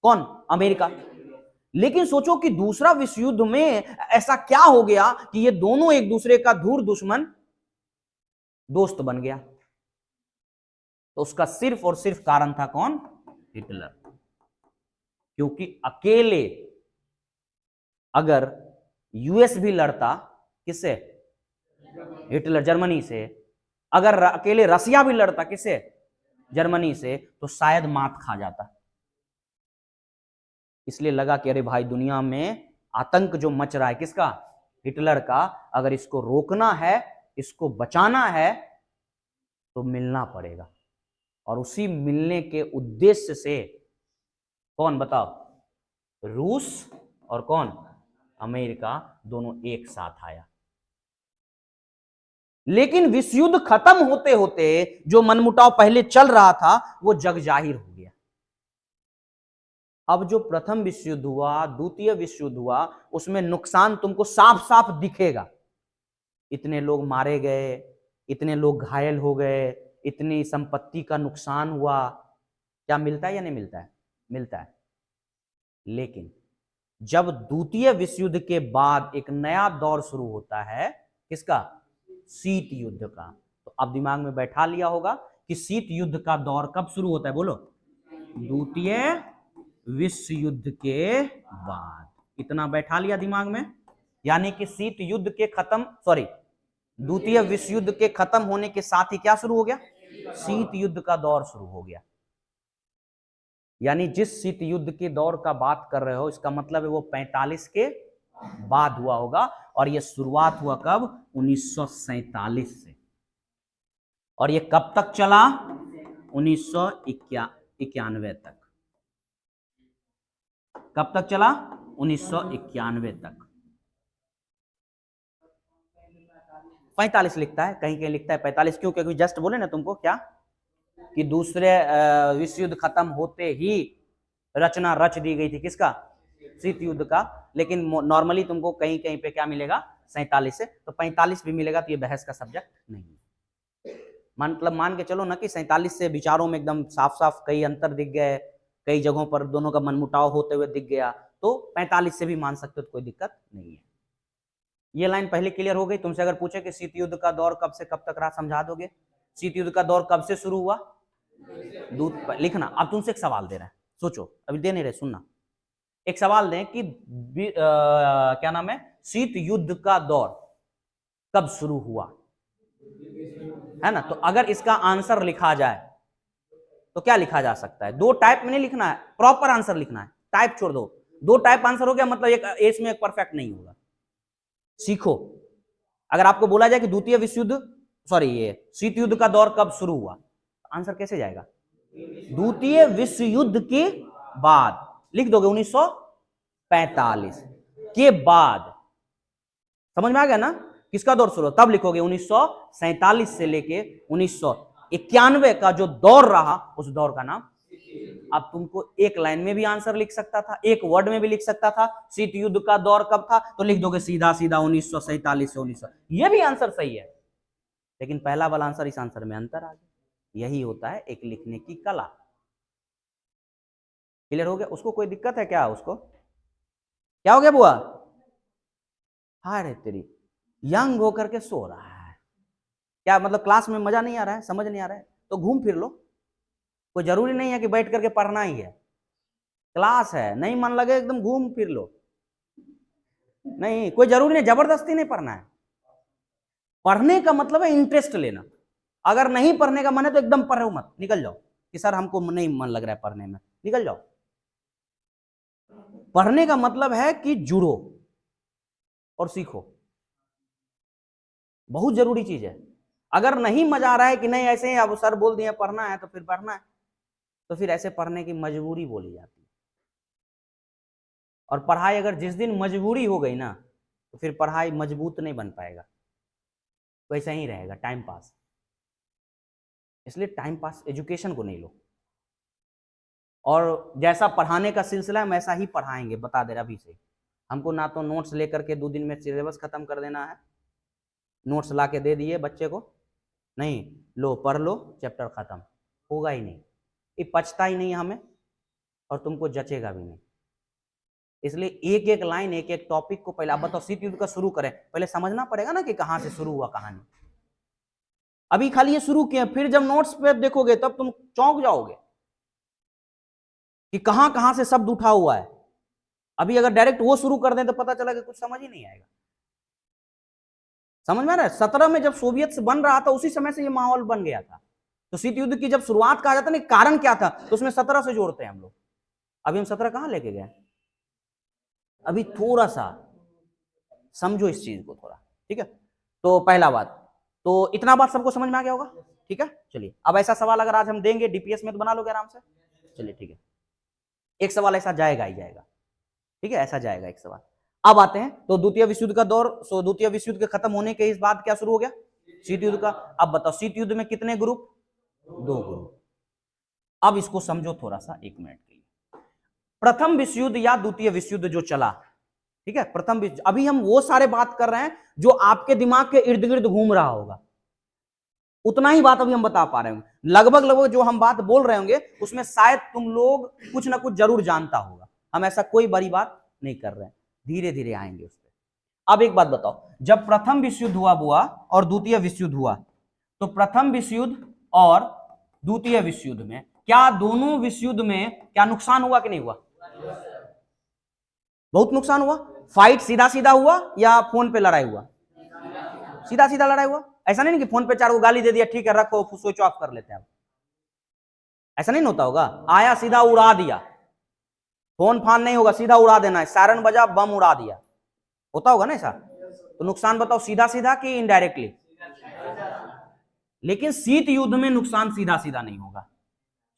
कौन? अमेरिका। लेकिन सोचो कि दूसरा विश्व युद्ध में ऐसा क्या हो गया कि ये दोनों एक दूसरे का धूर दुश्मन दोस्त बन गया। तो उसका सिर्फ और सिर्फ कारण था कौन? हिटलर। क्योंकि अकेले अगर यूएस भी लड़ता, किससे? हिटलर, जर्मनी से। अगर अकेले रसिया भी लड़ता, किससे? जर्मनी से, तो शायद मात खा जाता। इसलिए लगा कि अरे भाई, दुनिया में आतंक जो मच रहा है, किसका? हिटलर का। अगर इसको रोकना है, इसको बचाना है, तो मिलना पड़ेगा। और उसी मिलने के उद्देश्य से कौन, बताओ? रूस और कौन? अमेरिका, दोनों एक साथ आया। लेकिन विश्व युद्ध खत्म होते होते जो मनमुटाव पहले चल रहा था वो जग जाहिर हो गया। अब जो प्रथम विश्व युद्ध हुआ, द्वितीय विश्व युद्ध हुआ, उसमें नुकसान तुमको साफ साफ दिखेगा। इतने लोग मारे गए, इतने लोग घायल हो गए, इतनी संपत्ति का नुकसान हुआ। क्या मिलता है या नहीं मिलता है? मिलता है। लेकिन जब द्वितीय विश्व युद्ध के बाद एक नया दौर शुरू होता है, किसका? शीत युद्ध का। तो अब दिमाग में बैठा लिया होगा कि शीत युद्ध का दौर कब शुरू होता है? बोलो। द्वितीय विश्व युद्ध के बाद। इतना बैठा लिया दिमाग में। यानी कि शीत युद्ध के खत्म, सॉरी, द्वितीय विश्व युद्ध के खत्म होने के साथ ही क्या शुरू हो गया? शीत युद्ध का दौर शुरू हो गया। यानी जिस शीत युद्ध के दौर का बात कर रहे हो, इसका मतलब है वो 45 के बाद हुआ होगा। और ये शुरुआत हुआ कब? 1947 से। और ये कब तक चला? 1991 तक। कब तक चला? 1991 तक। 45 लिखता है, कहीं कहीं लिखता है 45। क्यों? क्योंकि जस्ट बोले ना तुमको क्या कि दूसरे विश्व युद्ध खत्म होते ही रचना रच दी गई थी। किसका? शीत युद्ध का। लेकिन नॉर्मली तुमको कहीं कहीं पे क्या मिलेगा? 47 से। तो 45 भी मिलेगा तो ये बहस का सब्जेक्ट नहीं है। मतलब मान के चलो ना कि 47 से विचारों में एकदम साफ साफ कई अंतर दिख गए, कई जगहों पर दोनों का मनमुटाव होते हुए दिख गया, तो 45 से भी मान सकते हो तो कोई दिक्कत नहीं है। ये लाइन पहले क्लियर हो गई। तुमसे अगर पूछे कि शीत युद्ध का दौर कब से कब तक रहा, समझा दोगे? शीत युद्ध का दौर कब से शुरू हुआ? लिखना। अब तुमसे एक सवाल दे रहे हैं, सोचो, अभी दे नहीं रहे, सुनना। एक सवाल दें कि क्या नाम है, शीत युद्ध का दौर कब शुरू हुआ, है ना? तो अगर इसका आंसर लिखा जाए तो क्या लिखा जा सकता है? दो टाइप में नहीं लिखना है, प्रॉपर आंसर लिखना है। टाइप छोड़ दो। दो टाइप आंसर हो गया मतलब एक इसमें एक परफेक्ट नहीं होगा। सीखो। अगर आपको बोला जाए कि द्वितीय विश्व युद्ध, सॉरी, ये शीत युद्ध का दौर कब शुरू हुआ, आंसर कैसे जाएगा? द्वितीय विश्व युद्ध के बाद। लिख दोगे 1945 के बाद। समझ में आ गया ना किसका दौर शुरू? तब लिखोगे 1947 से लेके 1991 का जो दौर रहा, उस दौर का नाम। अब तुमको एक लाइन में भी आंसर लिख सकता था, एक वर्ड में भी लिख सकता था। शीत युद्ध का दौर कब था, तो लिख दोगे सीधा सीधा 1947 से 1900। ये भी आंसर सही है। लेकिन पहला वाला आंसर, इस आंसर में अंतर आ गया। यही होता है एक लिखने की कला। क्लियर हो गया? उसको कोई दिक्कत है क्या? उसको क्या हो गया बुआ? हाय रे तेरी, यंग होकर के सो रहा है क्या? मतलब क्लास में मजा नहीं आ रहा है, समझ नहीं आ रहा है तो घूम फिर लो। कोई जरूरी नहीं है कि बैठ करके पढ़ना ही है। क्लास है, नहीं मन लगे एकदम घूम फिर लो। नहीं, कोई जरूरी नहीं, जबरदस्ती नहीं पढ़ना है। पढ़ने का मतलब है इंटरेस्ट लेना। अगर नहीं पढ़ने का मन है तो एकदम पढ़ो मत, निकल जाओ कि सर हमको नहीं मन लग रहा है पढ़ने में, निकल जाओ। पढ़ने का मतलब है कि जुड़ो और सीखो। बहुत जरूरी चीज है। अगर नहीं मजा आ रहा है कि नहीं ऐसे ही अब सर बोल दिए पढ़ना है तो फिर पढ़ना है, तो फिर ऐसे पढ़ने की मजबूरी बोली जाती है। और पढ़ाई अगर जिस दिन मजबूरी हो गई ना, तो फिर पढ़ाई मजबूत नहीं बन पाएगा, वैसा ही रहेगा टाइम पास। इसलिए टाइम पास एजुकेशन को नहीं लो। और जैसा पढ़ाने का सिलसिला है वैसा ही पढ़ाएंगे, बता दे रहा अभी से। हमको ना तो नोट्स लेकर के 2 दिन में सिलेबस खत्म कर देना है, नोट्स ला के दे दिए बच्चे को, नहीं लो पढ़ लो चैप्टर खत्म, होगा ही नहीं। ये पचता ही नहीं हमें और तुमको जचेगा भी नहीं। इसलिए एक एक लाइन, एक एक टॉपिक को पहले, अब बताओ शीत युद्ध का शुरू करें, पहले समझना पड़ेगा ना कि कहां से शुरू हुआ कहानी। अभी खाली ये शुरू किया, फिर जब नोट्स पे देखोगे तब तुम चौंक जाओगे कि कहां कहां से शब्द उठा हुआ है। अभी अगर डायरेक्ट वो शुरू कर दें तो पता चला कि कुछ समझ ही नहीं आएगा। समझ में आ रहा है? 17 में जब सोवियत बन रहा था उसी समय से ये माहौल बन गया था। तो शीत युद्ध की जब शुरुआत कहा जाता है ना, कारण क्या था, तो उसमें 17 से जोड़ते हैं हम लोग। अभी हम 17 कहां लेके गए? अभी थोड़ा सा समझो इस चीज को थोड़ा, ठीक है? तो पहला बात, तो इतना बात सबको समझ में आ गया होगा, ठीक है? चलिए, अब ऐसा सवाल अगर आज हम देंगे डीपीएस में तो बना लोगे आराम से? चलिए ठीक है, एक सवाल ऐसा जाएगा ही जाएगा, ठीक है? ऐसा जाएगा एक सवाल। अब आते हैं तो द्वितीय विश्व युद्ध का दौर। द्वितीय विश्व युद्ध के खत्म होने के इस बाद क्या शुरू हो गया? शीत युद्ध का। अब बताओ शीत युद्ध में कितने ग्रुप? 2 ग्रुप। अब इसको समझो थोड़ा सा, 1 मिनट के लिए। प्रथम विश्व युद्ध या द्वितीय विश्व युद्ध जो चला, ठीक है, प्रथम विश्व, अभी हम वो सारे बात कर रहे हैं जो आपके दिमाग के इर्द गिर्द घूम रहा होगा, उतना ही बात अभी हम बता पा रहे होंगे। लगभग लगभग जो हम बात बोल रहे होंगे उसमें शायद तुम लोग कुछ ना कुछ जरूर जानता होगा। हम ऐसा कोई बड़ी बात नहीं कर रहे हैं, धीरे धीरे आएंगे उस पर। अब एक बात बताओ, जब प्रथम विश्व युद्ध हुआ और द्वितीय विश्व युद्ध हुआ, तो प्रथम विश्व युद्ध और द्वितीय विश्व युद्ध में क्या दोनों विश्व युद्ध में क्या नुकसान हुआ कि नहीं हुआ? बहुत नुकसान हुआ। फाइट सीधा सीधा हुआ या फोन पे लड़ाई हुआ? सीधा सीधा लड़ाई हुआ। ऐसा नहीं कि फोन पे 4 को गाली दे दिया, ठीक है रखो स्विच ऑफ कर लेते हैं, ऐसा नहीं होता होगा। आया सीधा उड़ा दिया, फोन फान नहीं होगा, सीधा उड़ा देना है, सायरन बजा बम उड़ा दिया, होता होगा ना ऐसा। तो नुकसान बताओ सीधा सीधा कि इनडायरेक्टली? लेकिन शीत युद्ध में नुकसान सीधा सीधा नहीं होगा।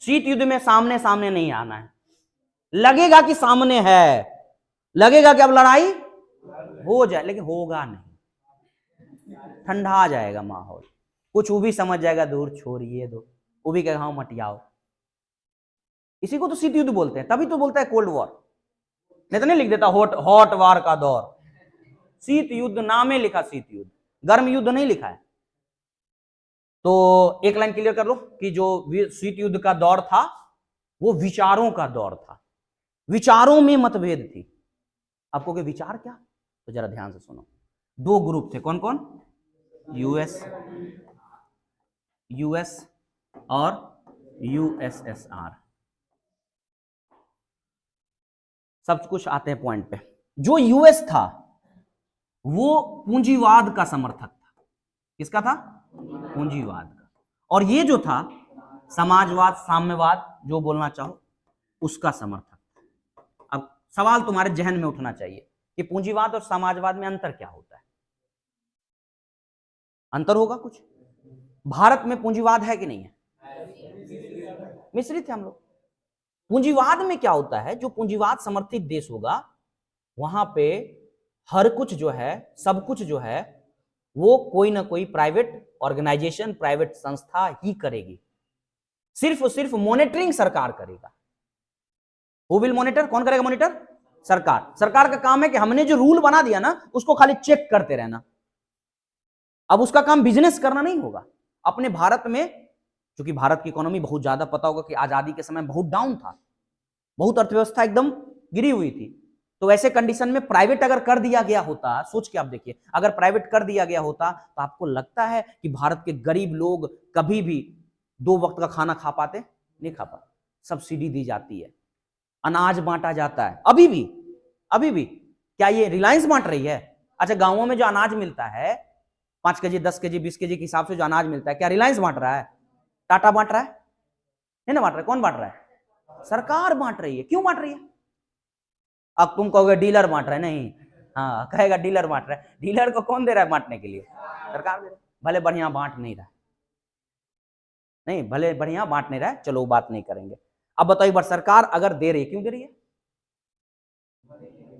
शीत युद्ध में सामने सामने नहीं आना है, लगेगा कि सामने है, लगेगा कि अब लड़ाई हो जाए, लेकिन होगा नहीं, ठंडा जाएगा माहौल, कुछ वो भी समझ जाएगा दूर छोड़िए दो, वो भी कहेगा हाँ मटियाओ। इसी को तो शीत युद्ध बोलते हैं, तभी तो बोलता है कोल्ड वॉर, नहीं तो नहीं लिख देता हॉट वार का दौर। शीत युद्ध नामे लिखा शीत युद्ध, गर्म युद्ध नहीं लिखा है। तो एक लाइन क्लियर कर लो कि जो शीत युद्ध का दौर था वो विचारों का दौर था, विचारों में मतभेद थी। आपको के विचार क्या, तो जरा ध्यान से सुनो। 2 ग्रुप थे, कौन कौन? यूएस और यूएसएसआर। सब कुछ आते हैं पॉइंट पे। जो यूएस था वो पूंजीवाद का समर्थक था। किसका था? पूंजीवाद का। और ये जो था समाजवाद, साम्यवाद, जो बोलना चाहो, उसका समर्थक। अब सवाल तुम्हारे जहन में उठना चाहिए कि पूंजीवाद और समाजवाद में अंतर क्या होता है? अंतर होगा कुछ? भारत में पूंजीवाद है कि नहीं है? मिश्रित है हम लोग। पूंजीवाद में क्या होता है, जो पूंजीवाद समर्थित देश होगा वहां पे हर कुछ जो है, सब कुछ जो है, वो कोई ना कोई प्राइवेट ऑर्गेनाइजेशन, प्राइवेट संस्था ही करेगी। सिर्फ और सिर्फ मॉनिटरिंग सरकार करेगा। Who will monitor? कौन करेगा मॉनिटर? सरकार। सरकार का काम है कि हमने जो रूल बना दिया ना उसको खाली चेक करते रहना। अब उसका काम बिजनेस करना नहीं होगा। अपने भारत में, क्योंकि भारत की इकोनॉमी बहुत ज्यादा, पता होगा कि आजादी के समय बहुत डाउन था, बहुत अर्थव्यवस्था एकदम गिरी हुई थी। तो ऐसे कंडीशन में प्राइवेट अगर कर दिया गया होता, सोच के आप देखिए, अगर प्राइवेट कर दिया गया होता तो आपको लगता है कि भारत के गरीब लोग कभी भी 2 वक्त का खाना खा पाते? नहीं खा पाते। सब्सिडी दी जाती है, अनाज बांटा जाता है, अभी भी। क्या ये रिलायंस बांट रही है? अच्छा, गांवों में जो अनाज मिलता है 5 केजी, 10 केजी, 20 केजी के हिसाब से जो अनाज मिलता है, क्या रिलायंस बांट रहा है? टाटा बांट रहा है? नहीं ना बांट रहा है। कौन बांट रहा है? सरकार बांट रही है। क्यों बांट रही है? अब तुम कहोगे डीलर बांट रहा है, नहीं, हाँ कहेगा डीलर बांट रहा है। डीलर को कौन दे रहा है बांटने के लिए? सरकार दे रहा है। भले बढ़िया बांट नहीं रहा, नहीं भले बढ़िया बांट नहीं रहा है, चलो बात नहीं करेंगे। अब बताओ एक बार, सरकार अगर दे रही है, क्यों दे रही है?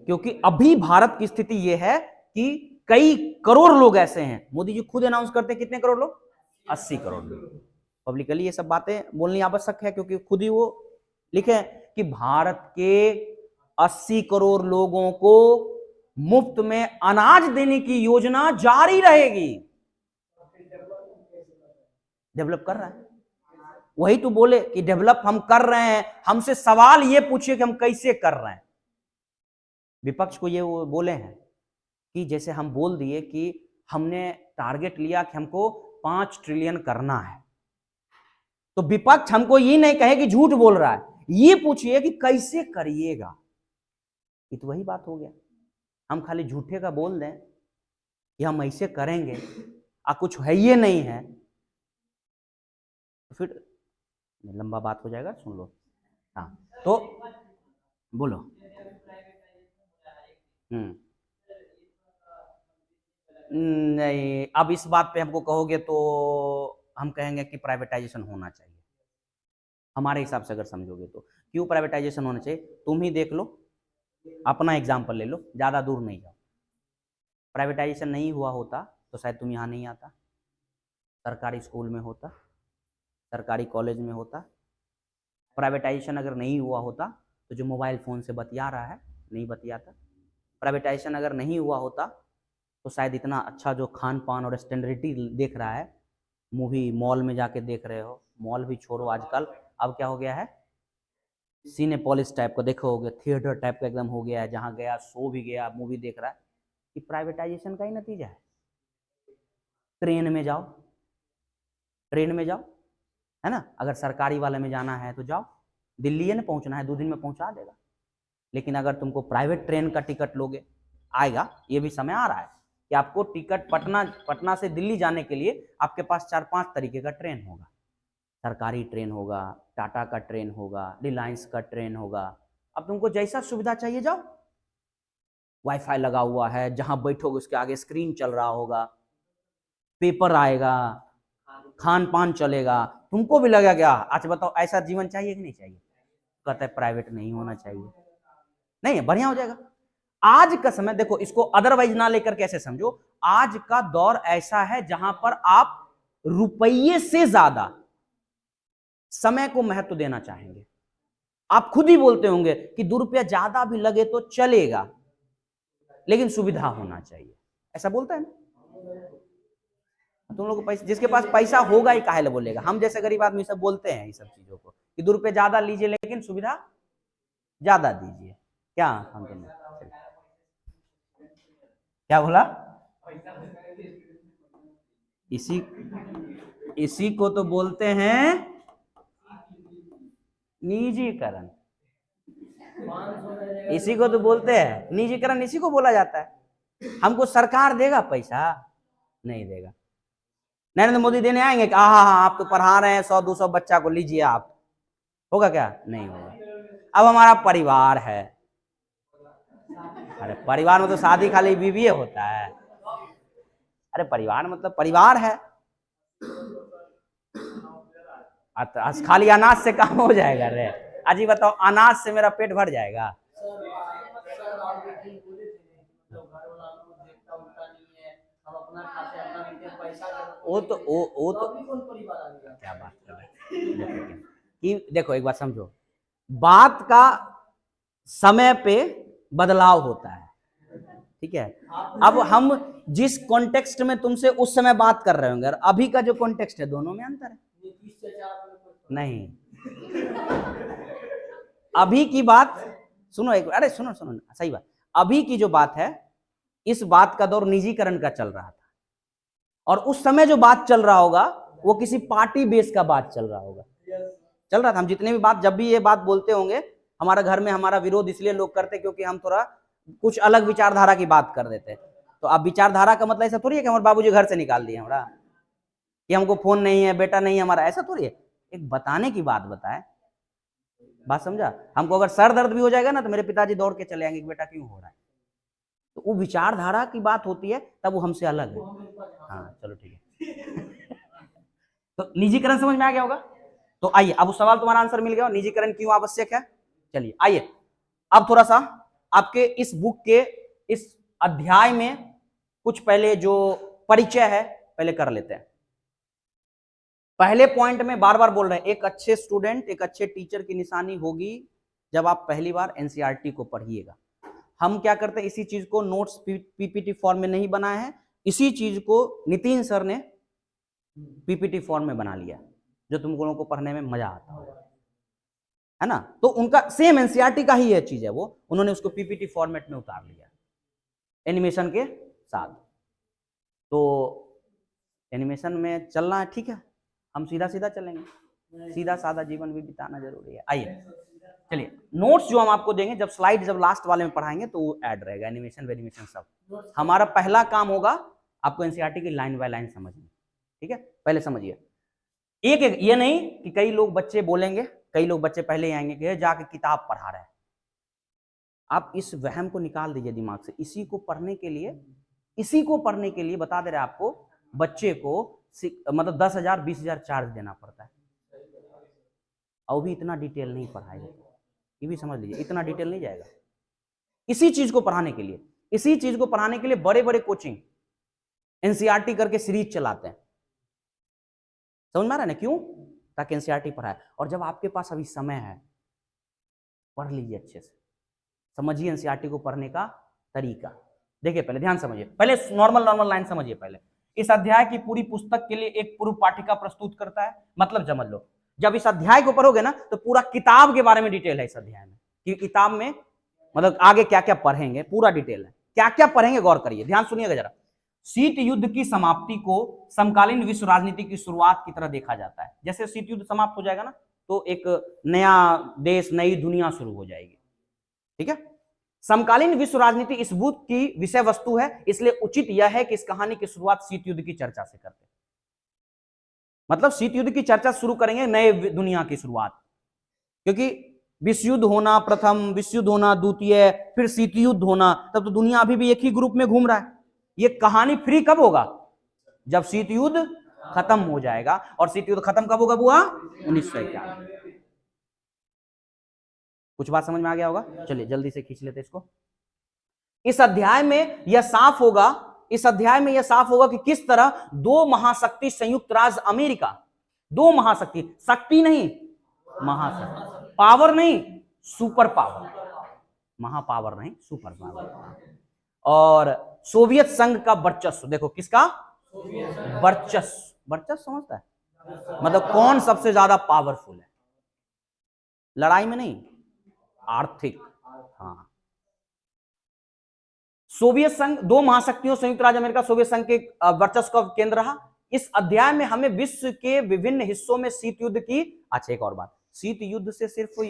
क्योंकि अभी भारत की स्थिति यह है कि कई करोड़ लोग ऐसे हैं, मोदी जी खुद अनाउंस करते हैं कितने करोड़ लोग? 80 करोड़ लोग। पब्लिकली ये सब बातें बोलनी आवश्यक है, क्योंकि खुद ही वो लिखे कि भारत के 80 करोड़ लोगों को मुफ्त में अनाज देने की योजना जारी रहेगी। डेवलप कर रहा है, वही तो बोले कि डेवलप हम कर रहे हैं। हमसे सवाल ये पूछिए कि हम कैसे कर रहे हैं। विपक्ष को ये वो बोले हैं कि जैसे हम बोल दिए कि हमने टारगेट लिया कि हमको 5 ट्रिलियन करना है, तो विपक्ष हमको ये नहीं कहे कि झूठ बोल रहा है, ये पूछिए कि कैसे करिएगा। ये तो वही बात हो गया। हम खाली झूठे का बोल दें कि हम ऐसे करेंगे, कुछ है ये नहीं है, तो फिर लंबा बात हो जाएगा, सुन लो। हाँ तो बोलो। नहीं, अब इस बात पे हमको कहोगे तो हम कहेंगे कि प्राइवेटाइजेशन होना चाहिए। हमारे हिसाब से अगर समझोगे तो क्यों प्राइवेटाइजेशन होना चाहिए? तुम ही देख लो, अपना एग्जाम्पल ले लो, ज़्यादा दूर नहीं जाओ। प्राइवेटाइजेशन नहीं हुआ होता तो शायद तुम यहाँ नहीं आता, सरकारी स्कूल में होता, सरकारी कॉलेज में होता। प्राइवेटाइजेशन अगर नहीं हुआ होता तो जो मोबाइल फ़ोन से बतिया रहा है नहीं बतियाता। प्राइवेटाइजेशन अगर नहीं हुआ होता तो शायद इतना अच्छा जो खान पान और स्टैंडर्डिटी देख रहा है, मूवी मॉल में जाके देख रहे हो, मॉल भी छोड़ो आजकल, अब क्या हो गया है, सिनेपोलिस टाइप का देखो हो गया, थिएटर टाइप का एकदम हो गया है, जहाँ गया सो भी गया, मूवी देख रहा है। ये प्राइवेटाइजेशन का ही नतीजा है। ट्रेन में जाओ, ट्रेन में जाओ, है ना, अगर सरकारी वाले में जाना है तो जाओ, दिल्ली है ना पहुंचना है, 2 दिन में पहुंचा देगा। लेकिन अगर तुमको प्राइवेट ट्रेन का टिकट लोगे, आएगा, ये भी समय आ रहा है कि आपको टिकट पटना से दिल्ली जाने के लिए आपके पास 4-5 तरीके का ट्रेन होगा। सरकारी ट्रेन होगा, टाटा का ट्रेन होगा, रिलायंस का ट्रेन होगा। अब तुमको जैसा सुविधा चाहिए जाओ, वाईफाई लगा हुआ है, जहां बैठोगे उसके आगे स्क्रीन चल रहा होगा, पेपर आएगा, खान पान चलेगा, तुमको भी लगेगा क्या, अच्छा बताओ ऐसा जीवन चाहिए कि नहीं चाहिए? कहता है प्राइवेट नहीं होना चाहिए, नहीं है, बढ़िया हो जाएगा। आज का समय देखो, इसको अदरवाइज ना लेकर कैसे समझो, आज का दौर ऐसा है जहां पर आप रुपये से ज्यादा समय को महत्व देना चाहेंगे। आप खुद ही बोलते होंगे कि 2 रुपया ज्यादा भी लगे तो चलेगा, लेकिन सुविधा होना चाहिए, ऐसा बोलता है ना। तुम लोग को पैसा, जिसके पास पैसा होगा ही काहे बोलेगा, हम जैसे गरीब आदमी सब बोलते हैं ये सब चीजों को कि 2 रुपये ज्यादा लीजिए लेकिन सुविधा ज्यादा दीजिए। क्या हम क्या बोला? इसी इसी को तो बोलते हैं निजीकरण, इसी को तो बोलते हैं निजीकरण, इसी को बोला जाता है। हमको सरकार देगा पैसा? नहीं देगा। नरेंद्र मोदी देने आएंगे कि हाँ हाँ आप तो पढ़ा रहे हैं 100-200 बच्चा को, लीजिए आप, होगा क्या? नहीं होगा। अब हमारा परिवार है, अरे परिवार में तो शादी खाली बीवी होता है, अरे परिवार मतलब परिवार है, खाली अनाज से काम हो जाएगा रे? अजी बताओ, अनाज से मेरा पेट भर जाएगा? वो तो क्या बात कर रहे हैं कि देखो एक बात समझो, बात का समय पे बदलाव होता है, ठीक है। अब हम जिस कॉन्टेक्स्ट में तुमसे उस समय बात कर रहे होंगे, अभी का जो कॉन्टेक्स्ट है, दोनों में अंतर है। नहीं, अभी की बात सुनो एक, अरे सुनो सुनो सही बात, अभी की जो बात है, इस बात का दौर निजीकरण का चल रहा था, और उस समय जो बात चल रहा होगा वो किसी पार्टी बेस का बात चल रहा होगा, चल रहा था। हम जितने भी बात, जब भी ये बात बोलते होंगे, हमारा घर में हमारा विरोध इसलिए लोग करते क्योंकि हम थोड़ा कुछ अलग विचारधारा की बात कर देते। तो अब विचारधारा का मतलब ऐसा थोड़ी है कि हमारे बाबूजी घर से निकाल दिए हमारा, कि हमको फोन नहीं है, बेटा नहीं है हमारा, ऐसा थोड़ी है। एक बताने की बात बताए, बात समझा? हमको अगर सर दर्द भी हो जाएगा ना तो मेरे पिताजी दौड़ के चले आएंगे कि बेटा क्यों हो रहा है। तो वो विचारधारा की बात होती है, तब वो हमसे अलग है। हाँ चलो ठीक है। तो निजीकरण समझ में आ गया होगा। तो आइए, अब उस सवाल तुम्हारा आंसर मिल गया, निजीकरण क्यों आवश्यक है। चलिए आइए, अब थोड़ा सा आपके इस बुक के इस अध्याय में कुछ पहले जो परिचय है पहले कर लेते हैं। पहले पॉइंट में बार बार बोल रहे हैं, एक अच्छे स्टूडेंट, एक अच्छे टीचर की निशानी होगी जब आप पहली बार एनसीईआरटी को पढ़िएगा। हम क्या करते हैं, इसी चीज को नोट्स पीपीटी फॉर्म में नहीं बनाए हैं, इसी चीज को नितिन सर ने पीपीटी फॉर्म में बना लिया, जो तुम लोगों को पढ़ने में मजा आता है ना। तो उनका सेम एनसीईआरटी का ही यह चीज है, वो उन्होंने उसको पीपीटी फॉर्मेट में उतार लिया एनिमेशन के साथ। तो एनिमेशन में चलना है, ठीक है, हम सीधा सीधा चलेंगे, सीधा साधा जीवन भी बिताना जरूरी है। आइए चलिए, नोट्स जो हम आपको देंगे, जब स्लाइड जब लास्ट वाले में पढ़ाएंगे तो वो ऐड रहेगा, एनिमेशन वेनिमेशन सब। हमारा पहला काम होगा आपको एनसीईआरटी की लाइन बाय लाइन समझनी, ठीक है। पहले समझिए, एक एक, ये नहीं कि कई लोग बच्चे बोलेंगे, कई लोग बच्चे पहले ही आएंगे कि जाके किताब पढ़ा रहे हैं। आप इस वहम को निकाल दीजिए दिमाग से। इसी को पढ़ने के लिए बता दे रहे आपको, बच्चे को मतलब 10,000 20,000 चार्ज देना पड़ता है, और भी इतना डिटेल नहीं पढ़ाएगा, ये भी समझ लीजिए, इतना डिटेल नहीं जाएगा। इसी चीज को पढ़ाने के लिए बड़े बड़े कोचिंग एनसीईआरटी करके सीरीज चलाते हैं, समझ में आ रहा है ना, क्यों? ताकि एनसीईआरटी पढ़ाए। और जब आपके पास अभी समय है, पढ़ लीजिए अच्छे से, समझिए एनसीईआरटी को पढ़ने का तरीका। देखिए पहले ध्यान समझिए, पहले नॉर्मल लाइन समझिए। पहले इस अध्याय की पूरी पुस्तक के लिए एक पूर्व पाठिका प्रस्तुत करता है। मतलब समझ लो, जब इस अध्याय को पढ़ोगे ना तो पूरा किताब के बारे में डिटेल है इस अध्याय में, कि किताब में मतलब आगे क्या क्या पढ़ेंगे, पूरा डिटेल है। क्या क्या पढ़ेंगे गौर करिए, ध्यान सुनिएगा जरा। शीत युद्ध की समाप्ति को समकालीन विश्व राजनीति की शुरुआत की तरह देखा जाता है। जैसे शीत युद्ध समाप्त हो जाएगा ना तो एक नया देश, नई दुनिया शुरू हो जाएगी। ठीक है, समकालीन विश्व राजनीति इस बुक की विषय वस्तु है, इसलिए उचित यह है कि इस कहानी की शुरुआत शीत युद्ध की चर्चा से करते हैं। मतलब शीत युद्ध की चर्चा शुरू करेंगे, नए दुनिया की शुरुआत, क्योंकि विश्व युद्ध होना प्रथम, विश्व युद्ध होना द्वितीय, फिर शीत युद्ध होना, तब तो दुनिया अभी भी एक ही ग्रुप में घूम रहा है। ये कहानी फ्री कब होगा? जब शीत युद्ध खत्म हो जाएगा। और शीत युद्ध खत्म कब होगा बुआ? 1951। कुछ बात समझ में आ गया होगा? चलिए जल्दी से खींच लेते इसको। इस अध्याय में यह साफ होगा, इस अध्याय में यह साफ होगा कि किस तरह दो महाशक्ति संयुक्त राज्य अमेरिका, दो महाशक्ति, शक्ति नहीं महाशक्ति, पावर नहीं सुपर पावर, महापावर नहीं सुपर पावर, और सोवियत संघ का वर्चस्व। देखो किसका वर्चस्व? वर्चस्व समझता है मतलब कौन सबसे ज्यादा पावरफुल है, लड़ाई में नहीं, आर्थिक। हाँ, सोवियत संघ, दो महाशक्तियों संयुक्त राज्य अमेरिका सोवियत संघ के वर्चस्व का केंद्र रहा। इस अध्याय में हमें विश्व के विभिन्न हिस्सों में शीत युद्ध की, अच्छा एक और बात, शीत युद्ध से सिर्फ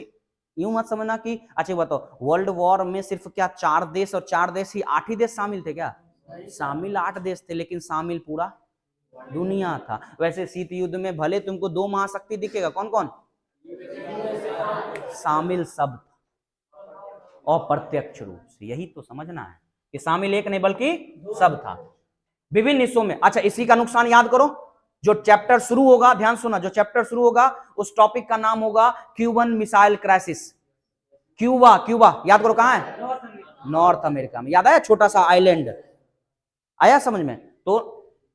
यूं मत समझना कि अच्छा बताओ वर्ल्ड वॉर में सिर्फ क्या 4 देश, और 4 देश ही 8 ही देश शामिल थे क्या? शामिल 8 देश थे, लेकिन शामिल पूरा दुनिया था। वैसे शीत युद्ध में भले तुमको 2 महाशक्ति दिखेगा, कौन कौन? शामिल सब अप्रत्यक्ष रूप से, यही तो समझना है कि शामिल एक नहीं बल्कि सब था विभिन्न हिस्सों में। अच्छा इसी का नुकसान याद करो, जो चैप्टर शुरू होगा, ध्यान सुना, जो चैप्टर शुरू होगा उस टॉपिक का नाम होगा Cuban missile crisis. Cuba, Cuba याद करो कहां है? नॉर्थ अमेरिका में। याद आया? छोटा सा आइलैंड आया समझ में? तो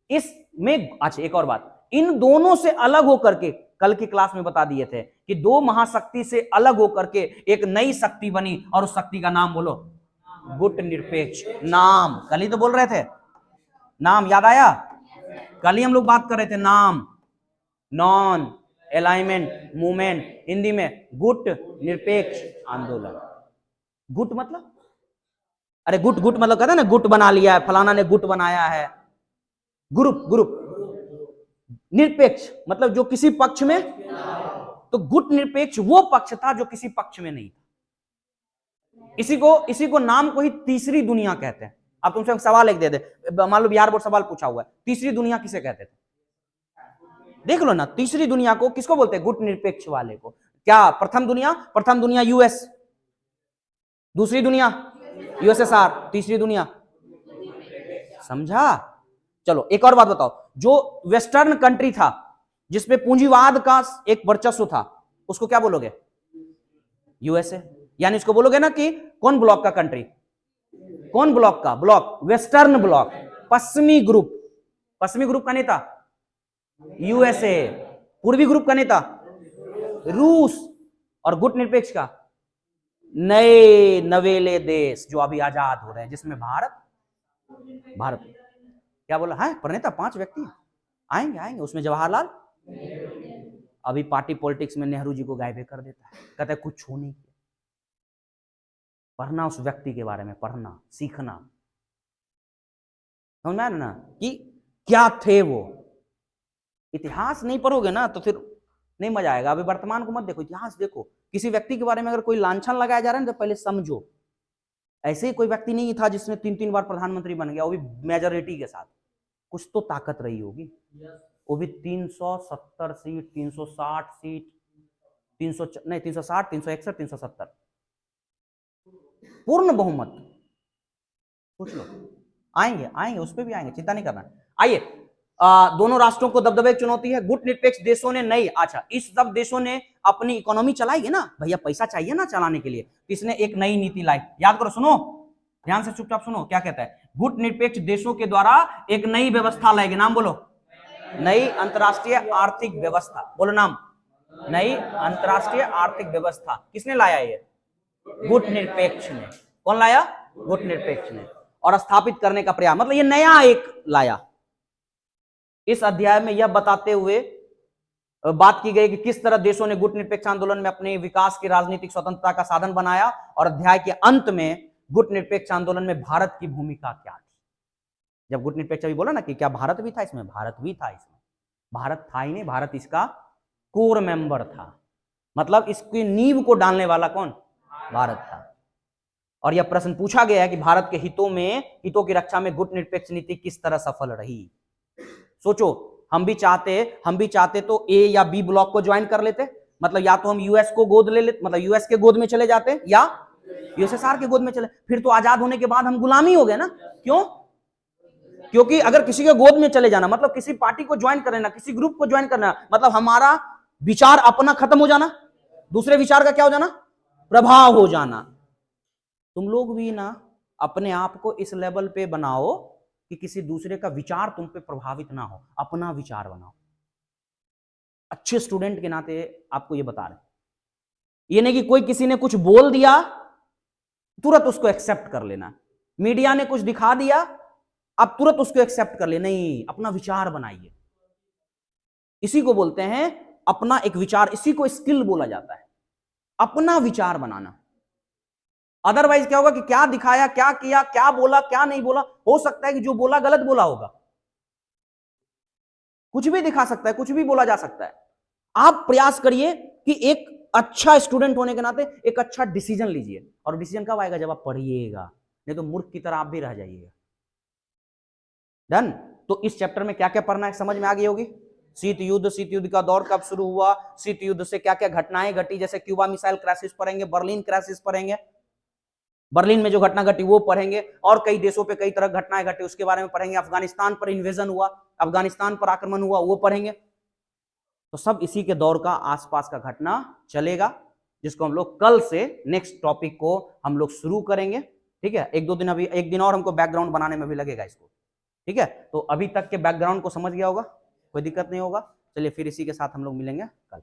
इसमें अच्छा एक और बात, इन दोनों से अलग होकर के, कल की क्लास में बता दिए थे कि दो महाशक्ति से अलग होकर के एक नई शक्ति बनी, और उस शक्ति का नाम बोलो, गुट निरपेक्ष। नाम कल ही तो बोल रहे थे, नाम याद आया? कल ही हम लोग बात कर रहे थे नाम, नॉन अलाइनमेंट मूवमेंट, हिंदी में गुट निरपेक्ष आंदोलन। गुट मतलब, अरे गुट, गुट मतलब कहते हैं ना गुट बना लिया है, फलाना ने गुट बनाया है, ग्रुप, ग्रुप। निरपेक्ष मतलब जो किसी पक्ष में, तो गुट निरपेक्ष वो पक्ष था जो किसी पक्ष में नहीं था। इसी को नाम को ही तीसरी दुनिया कहते हैं। अब तुमसे सवाल एक दे दे, मान लो बिहार बोर्ड सवाल पूछा हुआ है, तीसरी दुनिया किसे कहते थे? देख लो ना, तीसरी दुनिया को किसको बोलते हैं? गुट निरपेक्ष वाले को। क्या प्रथम दुनिया? प्रथम दुनिया यूएस, दूसरी दुनिया यूएसएसआर, तीसरी दुनिया, समझा? चलो एक और बात बताओ, जो वेस्टर्न कंट्री था जिसपे पूंजीवाद का एक वर्चस्व था, उसको क्या बोलोगे? यूएसए। यानी इसको बोलोगे ना कि कौन ब्लॉक का कंट्री? कौन ब्लॉक का? ब्लॉक वेस्टर्न ब्लॉक, पश्चिमी ग्रुप। पश्चिमी ग्रुप का नेता यूएसए, पूर्वी ग्रुप का नेता रूस, और गुट निरपेक्ष का नए नवेले देश जो अभी आजाद हो रहे हैं, जिसमें भारत, भारत क्या बोला है? प्रणेता 5 व्यक्ति आएंगे, आएंगे, उसमें जवाहरलाल, अभी पार्टी पॉलिटिक्स में नेहरू जी को गायब कर देता है, कहता है कुछ हो नहीं। पढ़ना उस व्यक्ति के बारे में, पढ़ना, सीखना, समझ में आया ना कि क्या थे वो। इतिहास नहीं पढ़ोगे ना तो फिर नहीं मजा आएगा। अभी वर्तमान को मत देखो, इतिहास देखो। किसी व्यक्ति के बारे में अगर कोई लांछन लगाया जा रहा है तो पहले समझो। ऐसे ही कोई व्यक्ति नहीं था जिसने 3-3 बार प्रधानमंत्री बन गया, वो भी मेजोरिटी के साथ। कुछ तो ताकत रही होगी, वो भी 370 सीट, 360 सीट, 360, 361, 370, पूर्ण बहुमत। पूछ लो, आएंगे, आएंगे, उस पर भी आएंगे, चिंता नहीं करना। आइए, दोनों राष्ट्रों को दबदबे की चुनौती है। गुट निरपेक्ष देशों ने नई, अच्छा इस सब देशों ने अपनी इकोनॉमी चलाई है ना, भैया पैसा चाहिए ना चलाने के लिए, इसने एक नई नीति लाई। याद करो, सुनो ध्यान से, चुपचाप सुनो क्या कहता है। गुट निरपेक्ष देशों के द्वारा एक नई व्यवस्था लाएगी, नाम बोलो, नई अंतरराष्ट्रीय आर्थिक व्यवस्था। बोलो नाम, नई अंतरराष्ट्रीय आर्थिक व्यवस्था। किसने लाया ये? गुटनिरपेक्ष ने। कौन लाया? गुटनिरपेक्ष ने। और स्थापित करने का प्रयास, मतलब ये नया एक लाया। इस अध्याय में यह बताते हुए बात की गई कि किस तरह देशों ने गुटनिरपेक्ष आंदोलन में अपने विकास की राजनीतिक स्वतंत्रता का साधन बनाया, और अध्याय के अंत में गुटनिरपेक्ष आंदोलन में भारत की भूमिका क्या थी। जब गुटनिरपेक्ष अभी बोला ना कि क्या भारत भी था इसमें, भारत भी था इसमें। भारत था ही नहीं, भारत इसका कोर मेंबर था, मतलब इसकी नींव को डालने वाला कौन? भारत था। और यह प्रश्न पूछा गया है कि भारत के हितों की रक्षा में गुटनिरपेक्ष नीति किस तरह सफल रही। सोचो, हम भी चाहते तो ए या बी ब्लॉक को ज्वाइन कर लेते, मतलब या तो हम यूएस को गोद ले लेते, मतलब यूएस के गोद में चले जाते, या यूएसएसआर के गोद में चले, फिर तो आजाद होने के बाद हम गुलामी हो गए ना। क्यों? क्योंकि अगर किसी के गोद में चले जाना मतलब किसी पार्टी को ज्वाइन कर लेना, किसी ग्रुप को ज्वाइन करना, मतलब हमारा विचार अपना खत्म हो जाना, दूसरे विचार का क्या हो जाना? प्रभाव हो जाना। तुम लोग भी ना अपने आप को इस लेवल पे बनाओ कि किसी दूसरे का विचार तुम पे प्रभावित ना हो, अपना विचार बनाओ। अच्छे स्टूडेंट के नाते आपको ये बता रहे, ये नहीं कि कोई किसी ने कुछ बोल दिया तुरंत उसको एक्सेप्ट कर लेना, मीडिया ने कुछ दिखा दिया आप तुरंत उसको एक्सेप्ट कर ले, नहीं, अपना विचार बनाइए। इसी को बोलते हैं अपना एक विचार, इसी को स्किल बोला जाता है, अपना विचार बनाना। अदरवाइज क्या होगा कि क्या दिखाया, क्या किया, क्या बोला, क्या नहीं बोला, हो सकता है कि जो बोला गलत बोला होगा, कुछ भी दिखा सकता है, कुछ भी बोला जा सकता है। आप प्रयास करिए कि एक अच्छा स्टूडेंट होने के नाते एक अच्छा डिसीजन लीजिए, और डिसीजन कब आएगा? जब आप पढ़िएगा, नहीं तो मूर्ख की तरह आप भी रह जाइएगा। डन? तो इस चैप्टर में क्या क्या पढ़ना है समझ में आ गई होगी। शीत युद्ध का दौर कब शुरू हुआ, शीत युद्ध से क्या क्या घटनाएं घटी, जैसे क्यूबा मिसाइल क्राइसिस पढ़ेंगे, बर्लिन क्राइसिस पढ़ेंगे, बर्लिन में जो घटना घटी वो पढ़ेंगे, और कई देशों पे कई तरह घटनाएं घटी उसके बारे में पढ़ेंगे, अफगानिस्तान पर इन्वेजन हुआ, अफगानिस्तान पर आक्रमण हुआ, वो पढ़ेंगे। तो सब इसी के दौर का आसपास का घटना चलेगा, जिसको हम लोग कल से नेक्स्ट टॉपिक को हम लोग शुरू करेंगे। ठीक है, एक दो दिन, अभी एक दिन और हमको बैकग्राउंड बनाने में भी लगेगा इसको। ठीक है, तो अभी तक के बैकग्राउंड को समझ गया होगा, कोई दिक्कत नहीं होगा। चलिए फिर इसी के साथ हम लोग मिलेंगे कल।